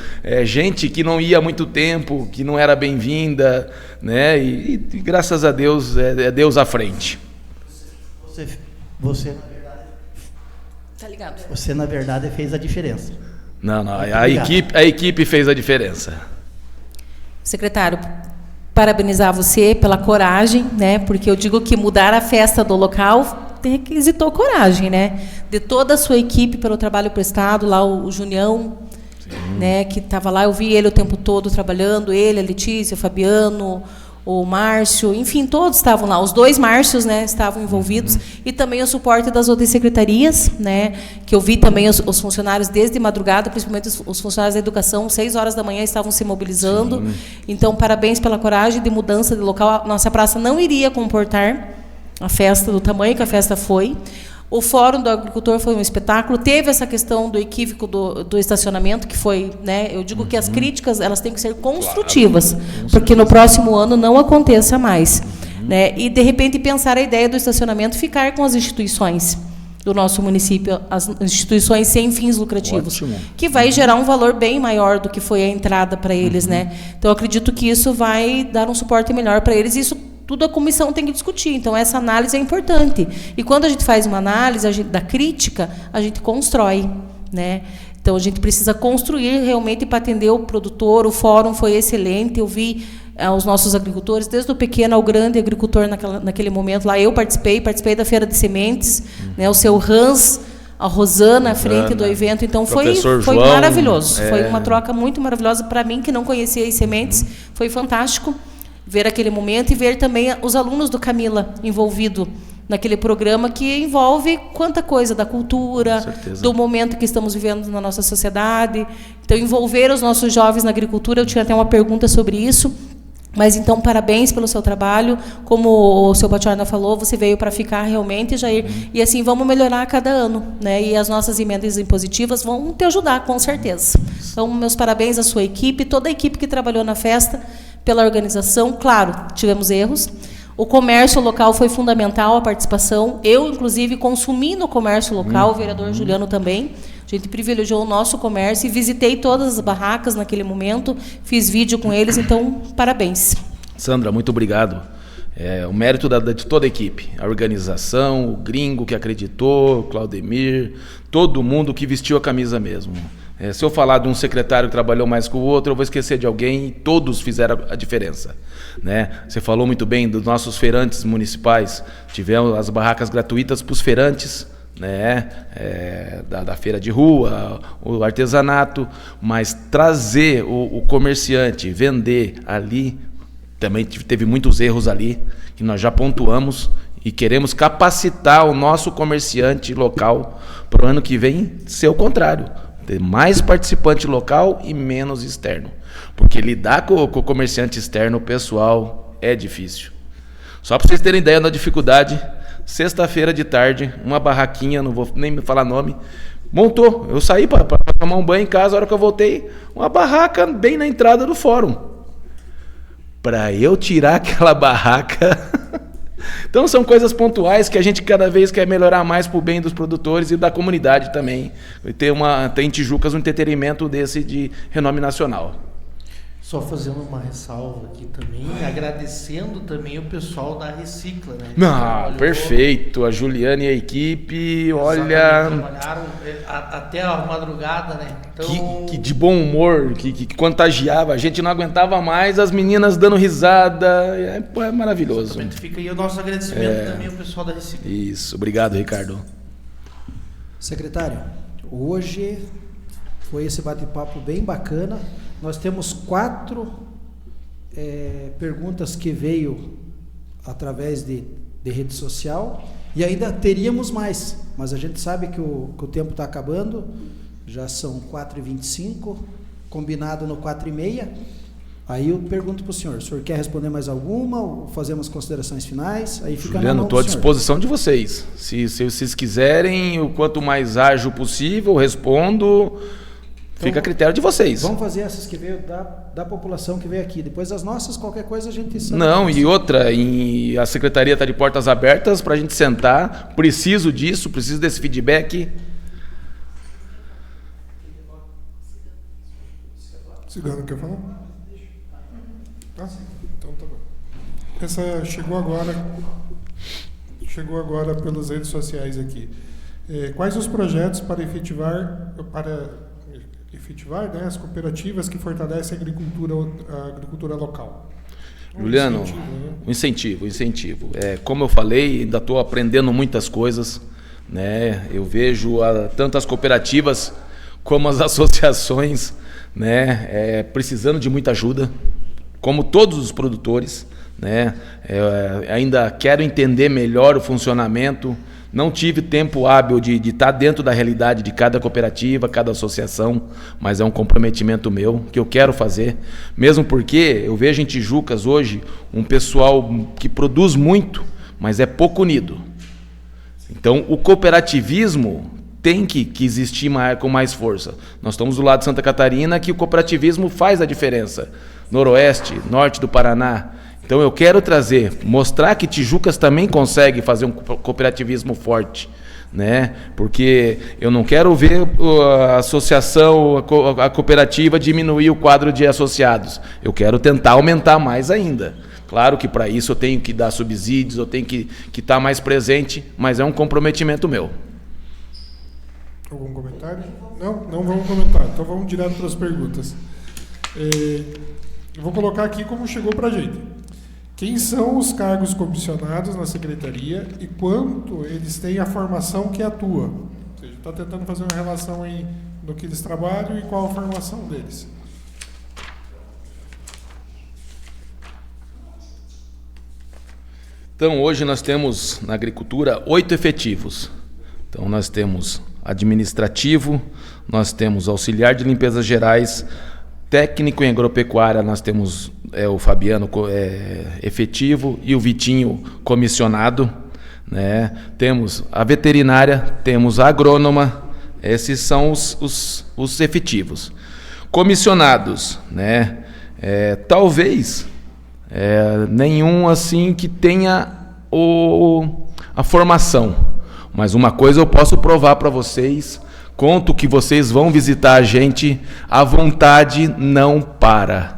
gente que não ia há muito tempo, que não era bem-vinda, né? E graças a Deus, é Deus à frente. Você tá ligado? Você, na verdade, fez a diferença. Não, a equipe fez a diferença. Secretário, parabenizar você pela coragem, né? Porque eu digo que mudar a festa do local requisitou coragem, né? De toda a sua equipe pelo trabalho prestado, lá o Junião, né? Que estava lá, eu vi ele o tempo todo trabalhando, ele, a Letícia, o Fabiano, o Márcio, enfim, todos estavam lá. Os 2 Márcios, né, estavam envolvidos, e também o suporte das outras secretarias, né, que eu vi também os funcionários desde madrugada, principalmente os funcionários da educação, 6 horas da manhã estavam se mobilizando. Sim. Então, parabéns pela coragem de mudança de local. A nossa praça não iria comportar a festa do tamanho que a festa foi. O Fórum do Agricultor foi um espetáculo. Teve essa questão do equívoco do estacionamento, que foi, né, eu digo que as críticas elas têm que ser construtivas, porque no próximo ano não aconteça mais. Né? E, de repente, pensar a ideia do estacionamento ficar com as instituições do nosso município, as instituições sem fins lucrativos. Ótimo. Que vai gerar um valor bem maior do que foi a entrada para eles. Né? Então, eu acredito que isso vai dar um suporte melhor para eles, e isso tudo a comissão tem que discutir. Então, essa análise é importante. E quando a gente faz uma análise da crítica, a gente constrói, né? Então, a gente precisa construir realmente para atender o produtor. O fórum foi excelente, eu vi os nossos agricultores, desde o pequeno ao grande agricultor naquele momento. Lá eu participei da Feira de Sementes, né, o seu Hans, a Rosana à frente do evento. Então, foi maravilhoso. Foi uma troca muito maravilhosa para mim, que não conhecia as sementes. Foi fantástico ver aquele momento e ver também os alunos do Camila envolvidos naquele programa, que envolve quanta coisa da cultura, do momento que estamos vivendo na nossa sociedade. Então, envolver os nossos jovens na agricultura, eu tinha até uma pergunta sobre isso. Mas, então, parabéns pelo seu trabalho. Como o seu Batiorna falou, você veio para ficar realmente, Jair. E, assim, vamos melhorar a cada ano, né? E as nossas emendas impositivas vão te ajudar, com certeza. Então, meus parabéns à sua equipe, toda a equipe que trabalhou na festa, pela organização. Claro, tivemos erros. O comércio local foi fundamental, a participação. Eu, inclusive, consumi no comércio local, o vereador Juliano também. A gente privilegiou o nosso comércio e visitei todas as barracas naquele momento, fiz vídeo com eles, então, parabéns. Sandra, muito obrigado. O mérito de toda a equipe, a organização, o gringo que acreditou, o Claudemir, todo mundo que vestiu a camisa mesmo. Se eu falar de um secretário que trabalhou mais que o outro, eu vou esquecer de alguém, e todos fizeram a diferença, né? Você falou muito bem dos nossos feirantes municipais, tivemos as barracas gratuitas para os feirantes, né? Da feira de rua, o artesanato, mas trazer o comerciante, vender ali, também teve muitos erros ali, que nós já pontuamos, e queremos capacitar o nosso comerciante local para o ano que vem ser o contrário. Ter mais participante local e menos externo. Porque lidar com o comerciante externo, pessoal, é difícil. Só para vocês terem ideia da dificuldade, sexta-feira de tarde, uma barraquinha, não vou nem me falar nome, montou. Eu saí para tomar um banho em casa, a hora que eu voltei, uma barraca bem na entrada do fórum. Para eu tirar aquela barraca... Então são coisas pontuais que a gente cada vez quer melhorar mais para o bem dos produtores e da comunidade também. Tem em Tijucas um entretenimento desse de renome nacional. Só fazendo uma ressalva aqui também, agradecendo também o pessoal da Recicla, né? Perfeito, a Juliana e a equipe, olha... Trabalharam até a madrugada, né? Então... Que de bom humor, que contagiava, a gente não aguentava mais, as meninas dando risada, é maravilhoso. Exatamente. Fica aí o nosso agradecimento também ao pessoal da Recicla. Isso, obrigado, Ricardo. Secretário, hoje foi esse bate-papo bem bacana. Nós temos 4 perguntas que veio através de rede social e ainda teríamos mais, mas a gente sabe que o tempo está acabando, já são 4h25, combinado no 4h30. Aí eu pergunto para o senhor quer responder mais alguma ou fazemos considerações finais? Aí fica Juliano, estou à disposição de vocês. Se vocês quiserem, o quanto mais ágil possível, respondo... Então, fica a critério de vocês. Vamos fazer essas que veio da população que veio aqui. Depois das nossas, qualquer coisa a gente sabe. Não, e outra, a secretaria está de portas abertas para a gente sentar. Preciso disso, preciso desse feedback. Cigano, quer falar? Então tá bom. Essa chegou agora pelas redes sociais aqui. Quais os projetos para efetivar né, as cooperativas que fortalecem a agricultura local? Juliano, incentivo. Como eu falei, ainda estou aprendendo muitas coisas, né? Eu vejo tanto as cooperativas como as associações, né, precisando de muita ajuda, como todos os produtores, né? Ainda quero entender melhor o funcionamento. Não tive tempo hábil de estar dentro da realidade de cada cooperativa, cada associação, mas é um comprometimento meu que eu quero fazer, mesmo porque eu vejo em Tijucas hoje um pessoal que produz muito, mas é pouco unido. Então o cooperativismo tem que existir com mais força. Nós estamos do lado de Santa Catarina, que o cooperativismo faz a diferença. Noroeste, norte do Paraná. Então eu quero mostrar que Tijucas também consegue fazer um cooperativismo forte, né? Porque eu não quero ver a associação, a cooperativa diminuir o quadro de associados. Eu quero tentar aumentar mais ainda. Claro que para isso eu tenho que dar subsídios, eu tenho que estar mais presente, mas é um comprometimento meu. Algum comentário? Não vamos comentar. Então vamos direto para as perguntas. Eu vou colocar aqui como chegou para a gente. Quem são os cargos comissionados na secretaria e quanto eles têm a formação que atua? Ou seja, está tentando fazer uma relação no que eles trabalham e qual a formação deles. Então, hoje nós temos na agricultura 8 efetivos. Então, nós temos administrativo, nós temos auxiliar de limpezas gerais, técnico em agropecuária, nós temos o Fabiano efetivo e o Vitinho comissionado, né? Temos a veterinária, temos a agrônoma, esses são os efetivos. Comissionados, né? Talvez nenhum assim que tenha a formação, mas uma coisa eu posso provar para vocês, conto que vocês vão visitar a gente, a vontade não para.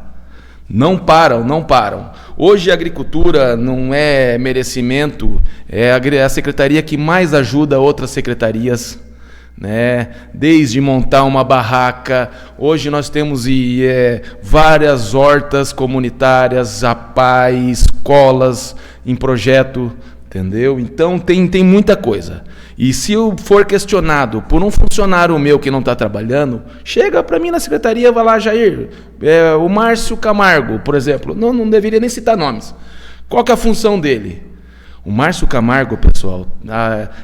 Não param. Hoje a agricultura não é merecimento, é a secretaria que mais ajuda outras secretarias, né? Desde montar uma barraca, hoje nós temos várias hortas comunitárias, APAI, escolas em projeto, entendeu? Então tem muita coisa. E se eu for questionado por um funcionário meu que não está trabalhando, chega para mim na secretaria, vai lá, Jair, o Márcio Camargo, por exemplo, não deveria nem citar nomes. Qual que é a função dele? O Márcio Camargo, pessoal,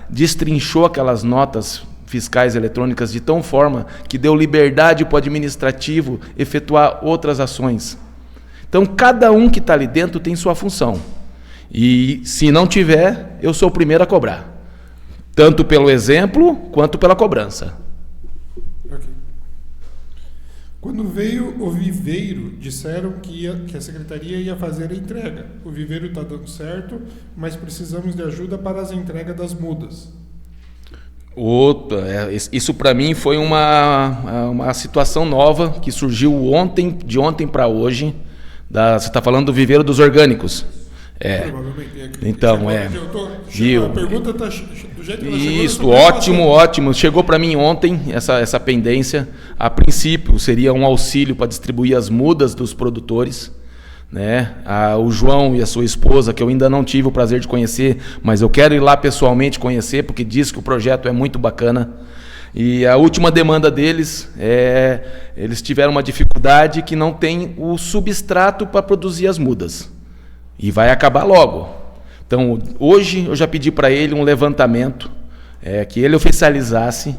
destrinchou aquelas notas fiscais eletrônicas de tão forma que deu liberdade para o administrativo efetuar outras ações. Então, cada um que está ali dentro tem sua função. E se não tiver, eu sou o primeiro a cobrar. Tanto pelo exemplo, quanto pela cobrança. Okay. Quando veio o viveiro, disseram que a secretaria ia fazer a entrega. O viveiro está dando certo, mas precisamos de ajuda para as entregas das mudas. Isso para mim foi uma situação nova que surgiu de ontem para hoje. Você está falando do viveiro dos orgânicos. Então, viu? A pergunta está do jeito que ela chegou. Isso, ótimo. Chegou para mim ontem essa pendência. A princípio seria um auxílio para distribuir as mudas dos produtores, né? O João e a sua esposa, que eu ainda não tive o prazer de conhecer, mas eu quero ir lá pessoalmente conhecer, porque diz que o projeto é muito bacana. E a última demanda deles eles tiveram uma dificuldade que não tem o substrato para produzir as mudas. E vai acabar logo. Então, hoje eu já pedi para ele um levantamento, que ele oficializasse,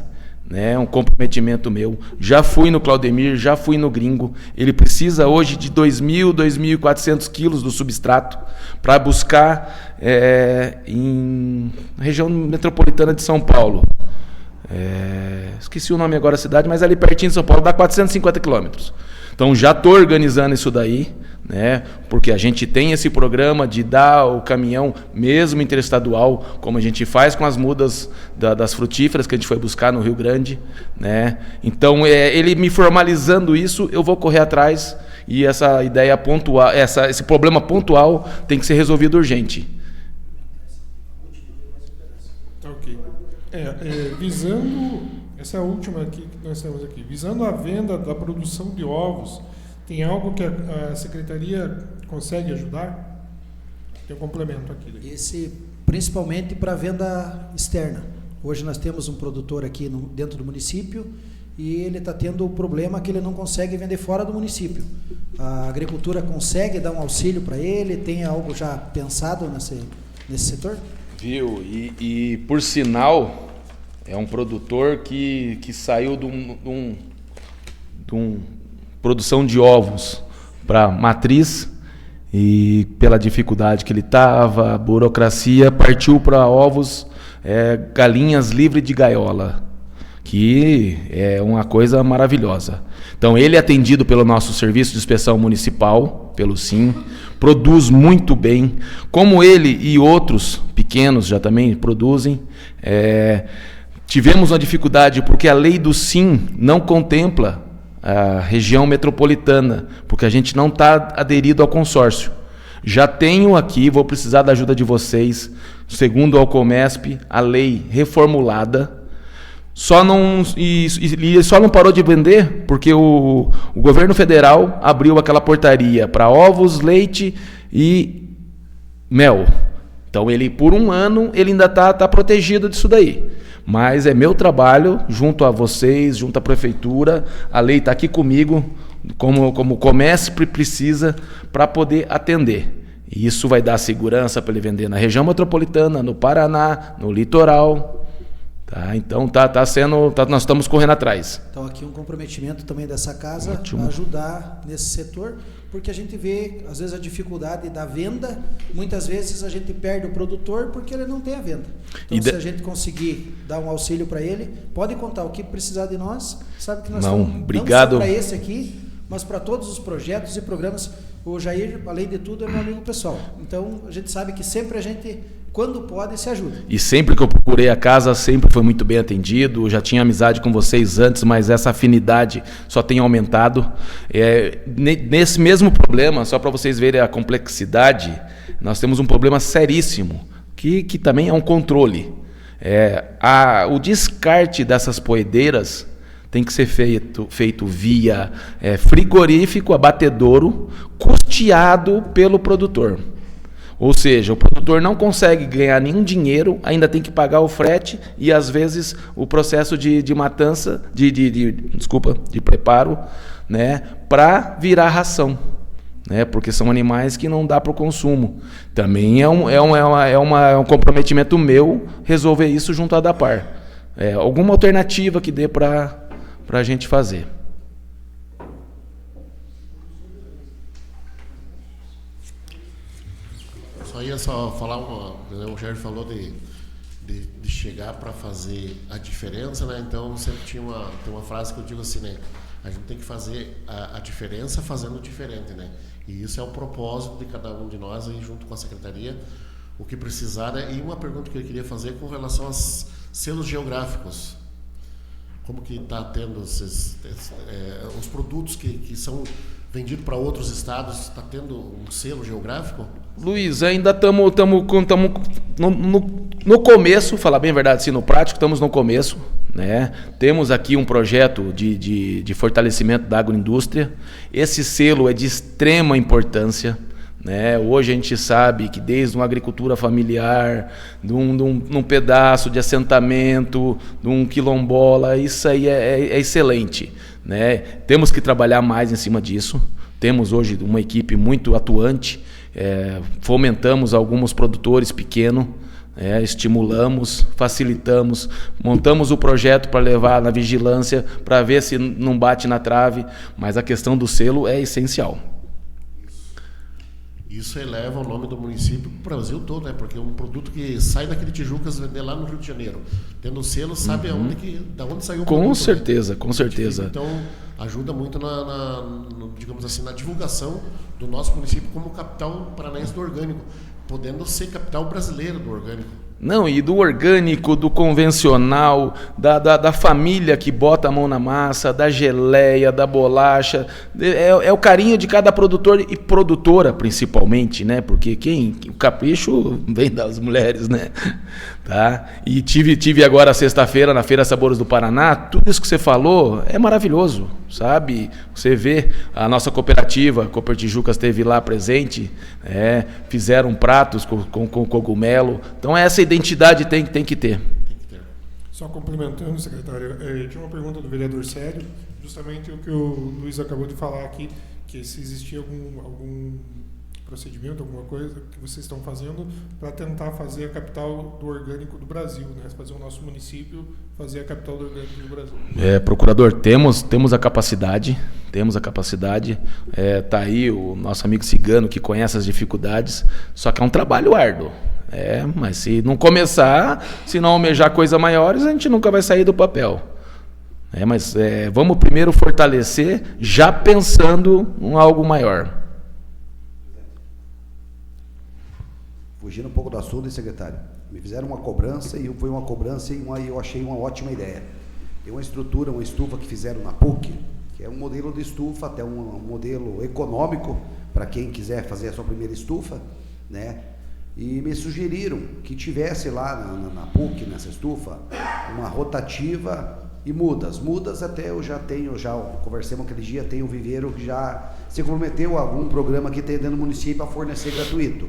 né, um comprometimento meu. Já fui no Claudemir, já fui no Gringo. Ele precisa hoje de 2.000, 2.400 quilos do substrato para buscar em região metropolitana de São Paulo. Esqueci o nome agora da cidade, mas ali pertinho de São Paulo, dá 450 quilômetros. Então, já estou organizando isso daí, né? Porque a gente tem esse programa de dar o caminhão mesmo interestadual, como a gente faz com as mudas das frutíferas que a gente foi buscar no Rio Grande, né? Então, ele me formalizando isso, eu vou correr atrás e essa ideia pontual, esse problema pontual tem que ser resolvido urgente. Ok. Visando essa última aqui que nós temos aqui, visando a venda da produção de ovos, tem algo que a secretaria consegue ajudar? Tem um complemento aqui. Esse principalmente para venda externa. Hoje nós temos um produtor aqui dentro do município e ele está tendo o problema que ele não consegue vender fora do município. A agricultura consegue dar um auxílio para ele? Tem algo já pensado nesse setor? Viu? E por sinal, é um produtor que saiu de um produção de ovos para matriz e pela dificuldade que ele estava, a burocracia, partiu para ovos, galinhas livre de gaiola, que é uma coisa maravilhosa. Então ele é atendido pelo nosso serviço de inspeção municipal, pelo SIM, produz muito bem, como ele e outros pequenos já também produzem. Tivemos uma dificuldade porque a lei do SIM não contempla a região metropolitana, porque a gente não está aderido ao consórcio. Já tenho aqui, vou precisar da ajuda de vocês, segundo o Alcomesp, a lei reformulada, só não parou de vender porque o governo federal abriu aquela portaria para ovos, leite e mel. Então ele, por um ano, ele ainda está protegido disso daí. Mas é meu trabalho, junto a vocês, junto à prefeitura, a lei está aqui comigo, como o comércio precisa, para poder atender. E isso vai dar segurança para ele vender na região metropolitana, no Paraná, no litoral. Tá? Então nós estamos correndo atrás. Então aqui um comprometimento também dessa casa para ajudar nesse setor, porque a gente vê, às vezes, a dificuldade da venda. Muitas vezes a gente perde o produtor porque ele não tem a venda. Então, se a gente conseguir dar um auxílio para ele, pode contar o que precisar de nós. Sabe que nós estamos obrigado. Não só para esse aqui, mas para todos os projetos e programas. O Jair, além de tudo, é meu amigo pessoal. Então, a gente sabe que sempre a gente, quando pode, se ajuda. E sempre que eu procurei a casa, sempre foi muito bem atendido. Eu já tinha amizade com vocês antes, mas essa afinidade só tem aumentado. Nesse mesmo problema, só para vocês verem a complexidade, nós temos um problema seríssimo, que também é um controle. O descarte dessas poedeiras tem que ser feito via frigorífico, abatedouro, custeado pelo produtor. Ou seja, o produtor não consegue ganhar nenhum dinheiro, ainda tem que pagar o frete e, às vezes, o processo de matança, de preparo, né, para virar ração. Né, porque são animais que não dá para o consumo. Também é um comprometimento meu resolver isso junto à ADAPAR. Alguma alternativa que dê para a gente fazer. Só ia falar o Jair falou de chegar para fazer a diferença, né? Então sempre tem uma frase que eu digo assim, né? A gente tem que fazer a diferença fazendo diferente, né? E isso é o propósito de cada um de nós aí junto com a secretaria, o que precisar, né? E uma pergunta que eu queria fazer com relação aos selos geográficos. Como que está tendo os produtos que são vendidos para outros estados, está tendo um selo geográfico? Luiz, ainda estamos no começo, falar bem a verdade, assim, no prático, estamos no começo. Né? Temos aqui um projeto de fortalecimento da agroindústria. Esse selo é de extrema importância. Né? Hoje a gente sabe que desde uma agricultura familiar, de um pedaço de assentamento, de um quilombola, isso aí é excelente. Né? Temos que trabalhar mais em cima disso. Temos hoje uma equipe muito atuante, fomentamos alguns produtores pequenos, estimulamos, facilitamos, montamos o projeto para levar na vigilância, para ver se não bate na trave, mas a questão do selo é essencial. Isso eleva o nome do município para o Brasil todo, né? Porque um produto que sai daquele Tijucas vender lá no Rio de Janeiro, tendo selo, sabe da onde saiu o produto. Com certeza, né? Com certeza. Então, ajuda muito digamos assim, na divulgação do nosso município como capital paranaense do orgânico, podendo ser capital brasileira do orgânico. Não, e do orgânico, do convencional, da família que bota a mão na massa, da geleia, da bolacha. É o carinho de cada produtor e produtora, principalmente, né? Porque o capricho vem das mulheres, né? Tá? E tive agora sexta-feira na Feira Sabores do Paraná. Tudo isso que você falou é maravilhoso, sabe? Você vê a nossa cooperativa, a Cooper Tijucas esteve lá presente, fizeram pratos com cogumelo. Então essa identidade tem que ter. Só complementando, secretário, tinha uma pergunta do vereador Célio, justamente o que o Luiz acabou de falar aqui, que se existia algum procedimento, alguma coisa que vocês estão fazendo para tentar fazer a capital do orgânico do Brasil, né? Fazer o nosso município fazer a capital do orgânico do Brasil. Procurador, temos a capacidade, tá aí o nosso amigo Cigano que conhece as dificuldades, só que é um trabalho árduo. Mas se não começar, se não almejar coisas maiores, a gente nunca vai sair do papel. Mas vamos primeiro fortalecer, já pensando em algo maior. Fugindo um pouco do assunto, secretário, me fizeram uma cobrança e foi uma cobrança e eu achei uma ótima ideia. Tem uma estrutura, uma estufa que fizeram na PUC, que é um modelo de estufa, até um modelo econômico para quem quiser fazer a sua primeira estufa, né? e me sugeriram que tivesse lá na PUC, nessa estufa, uma rotativa e mudas. Mudas até eu já tenho, já conversamos aquele dia, tem o Viveiro que já se comprometeu a algum programa que tem dentro do município a fornecer gratuito.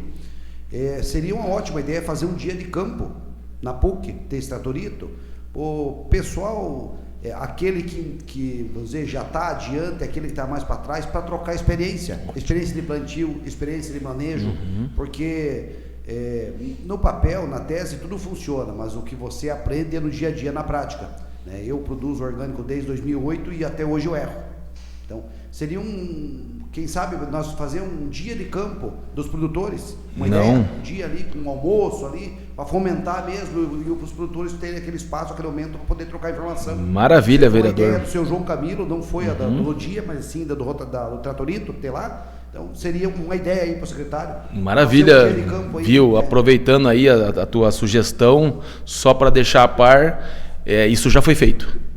Seria uma ótima ideia fazer um dia de campo na PUC, ter esse tratorito. O pessoal, aquele que vamos dizer, já está adiante, aquele que está mais para trás, para trocar experiência de plantio, experiência de manejo, porque no papel, na tese, tudo funciona, mas o que você aprende é no dia a dia, na prática. Né? Eu produzo orgânico desde 2008 e até hoje eu erro. Então, seria quem sabe nós fazer um dia de campo dos produtores, ideia, um dia ali com um almoço ali, para fomentar mesmo e os produtores terem aquele espaço, aquele momento para poder trocar informação. Maravilha, vereador. A ideia do seu João Camilo não foi a do dia, mas sim do tratorito ter lá. Então seria uma ideia aí para o secretário. Maravilha, aí, viu? Aproveitando aí a tua sugestão, só para deixar a par, isso já foi feito.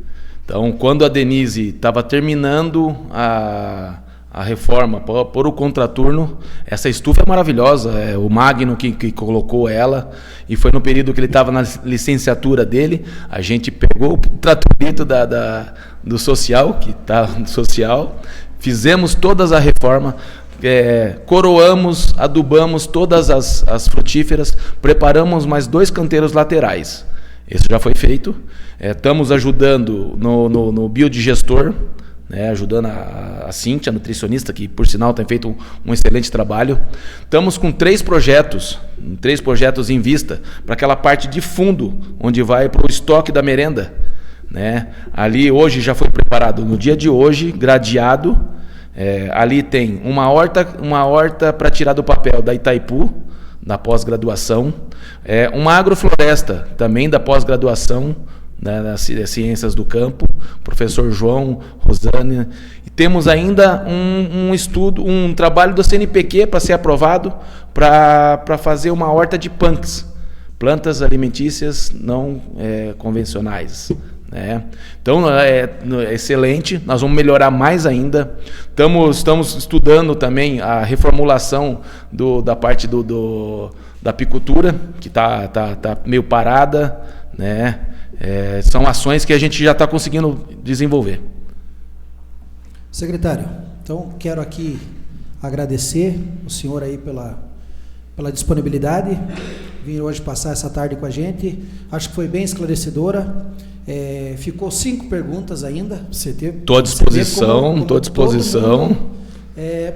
Então, quando a Denise estava terminando a reforma por o contraturno, essa estufa é maravilhosa, o Magno que colocou ela, e foi no período que ele estava na licenciatura dele, a gente pegou o tratorito do social, que está no social, fizemos todas a reforma, coroamos, adubamos todas as frutíferas, preparamos mais 2 canteiros laterais. Isso já foi feito. Estamos ajudando no biodigestor, ajudando a Cíntia, a nutricionista, que por sinal tem feito um excelente trabalho. Estamos com 3 projetos em vista, para aquela parte de fundo, onde vai para o estoque da merenda. Ali hoje já foi preparado, no dia de hoje, gradeado. Ali tem uma horta para tirar do papel da Itaipu, da pós-graduação, uma agrofloresta também da pós-graduação, das ciências do campo, professor João, Rosânia, e temos ainda um trabalho do CNPq para ser aprovado para fazer uma horta de punks, plantas alimentícias não convencionais. Então é excelente, nós vamos melhorar mais ainda. Estamos estudando também a reformulação da parte da apicultura, que está meio parada, são ações que a gente já está conseguindo desenvolver. Secretário, então quero aqui agradecer o senhor aí pela disponibilidade, vir hoje passar essa tarde com a gente. Acho que foi bem esclarecedora. Ficou 5 perguntas ainda. Você teve? Estou à disposição, estou à disposição.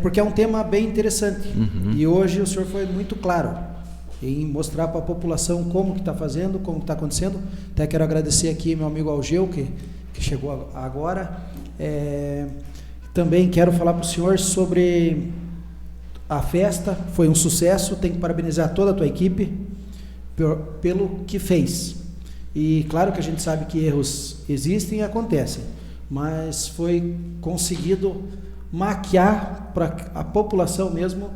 Porque é um tema bem interessante. E hoje o senhor foi muito claro em mostrar para a população como que está fazendo, como está acontecendo. Até quero agradecer aqui meu amigo Algeu, que chegou agora. Também quero falar para o senhor sobre a festa. Foi um sucesso, tenho que parabenizar toda a tua equipe pelo que fez. E claro que a gente sabe que erros existem e acontecem, mas foi conseguido maquiar para a população mesmo,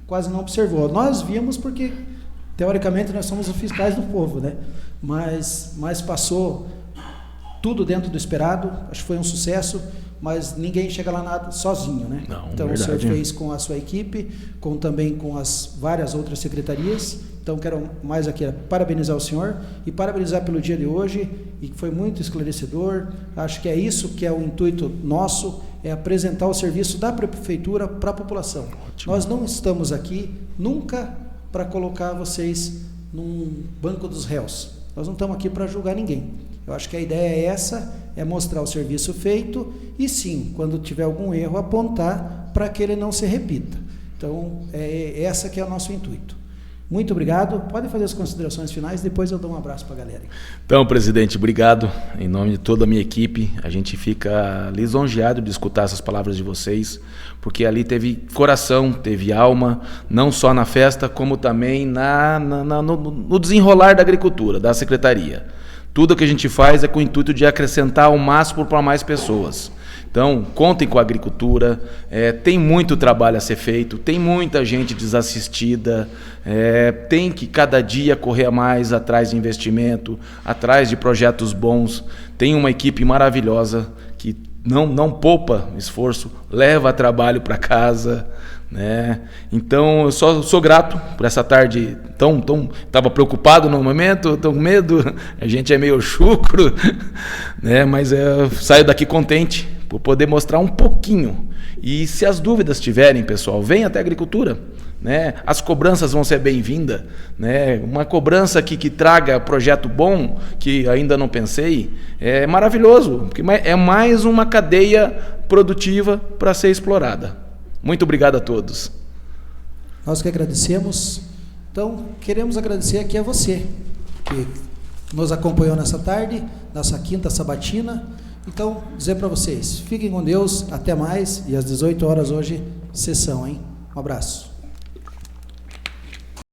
quase não observou. Nós vimos porque, teoricamente, nós somos os fiscais do povo, mas passou tudo dentro do esperado. Acho que foi um sucesso, mas ninguém chega lá nada sozinho, Não, então verdade. O senhor fez com a sua equipe, também com as várias outras secretarias. Então quero mais aqui parabenizar o senhor e parabenizar pelo dia de hoje, e que foi muito esclarecedor. Acho que é isso que é o intuito nosso, é apresentar o serviço da prefeitura para a população. Ótimo. Nós não estamos aqui nunca para colocar vocês num banco dos réus. Nós não estamos aqui para julgar ninguém. Eu acho que a ideia é essa, é mostrar o serviço feito e sim, quando tiver algum erro, apontar para que ele não se repita. Então, essa que é o nosso intuito. Muito obrigado. Pode fazer as considerações finais, depois eu dou um abraço para a galera. Então, presidente, obrigado. Em nome de toda a minha equipe, a gente fica lisonjeado de escutar essas palavras de vocês, porque ali teve coração, teve alma, não só na festa, como também no desenrolar da agricultura, da secretaria. Tudo que a gente faz é com o intuito de acrescentar o máximo para mais pessoas. Então, contem com a agricultura, tem muito trabalho a ser feito, tem muita gente desassistida, tem que cada dia correr mais atrás de investimento, atrás de projetos bons. Tem uma equipe maravilhosa que não poupa esforço, leva trabalho para casa, né? Então, eu só sou grato por essa tarde estava preocupado no momento, estou com medo, a gente é meio chucro, né? Mas eu saio daqui contente por poder mostrar um pouquinho. E se as dúvidas tiverem, pessoal, venha até a agricultura, né? As cobranças vão ser bem-vindas, né? Uma cobrança que traga projeto bom, que ainda não pensei, é maravilhoso, porque é mais uma cadeia produtiva para ser explorada. Muito obrigado a todos. Nós que agradecemos. Então, queremos agradecer aqui a você, que nos acompanhou nessa tarde, nessa quinta sabatina. Então, dizer para vocês, fiquem com Deus, até mais, e às 18 horas hoje, sessão, hein? Um abraço.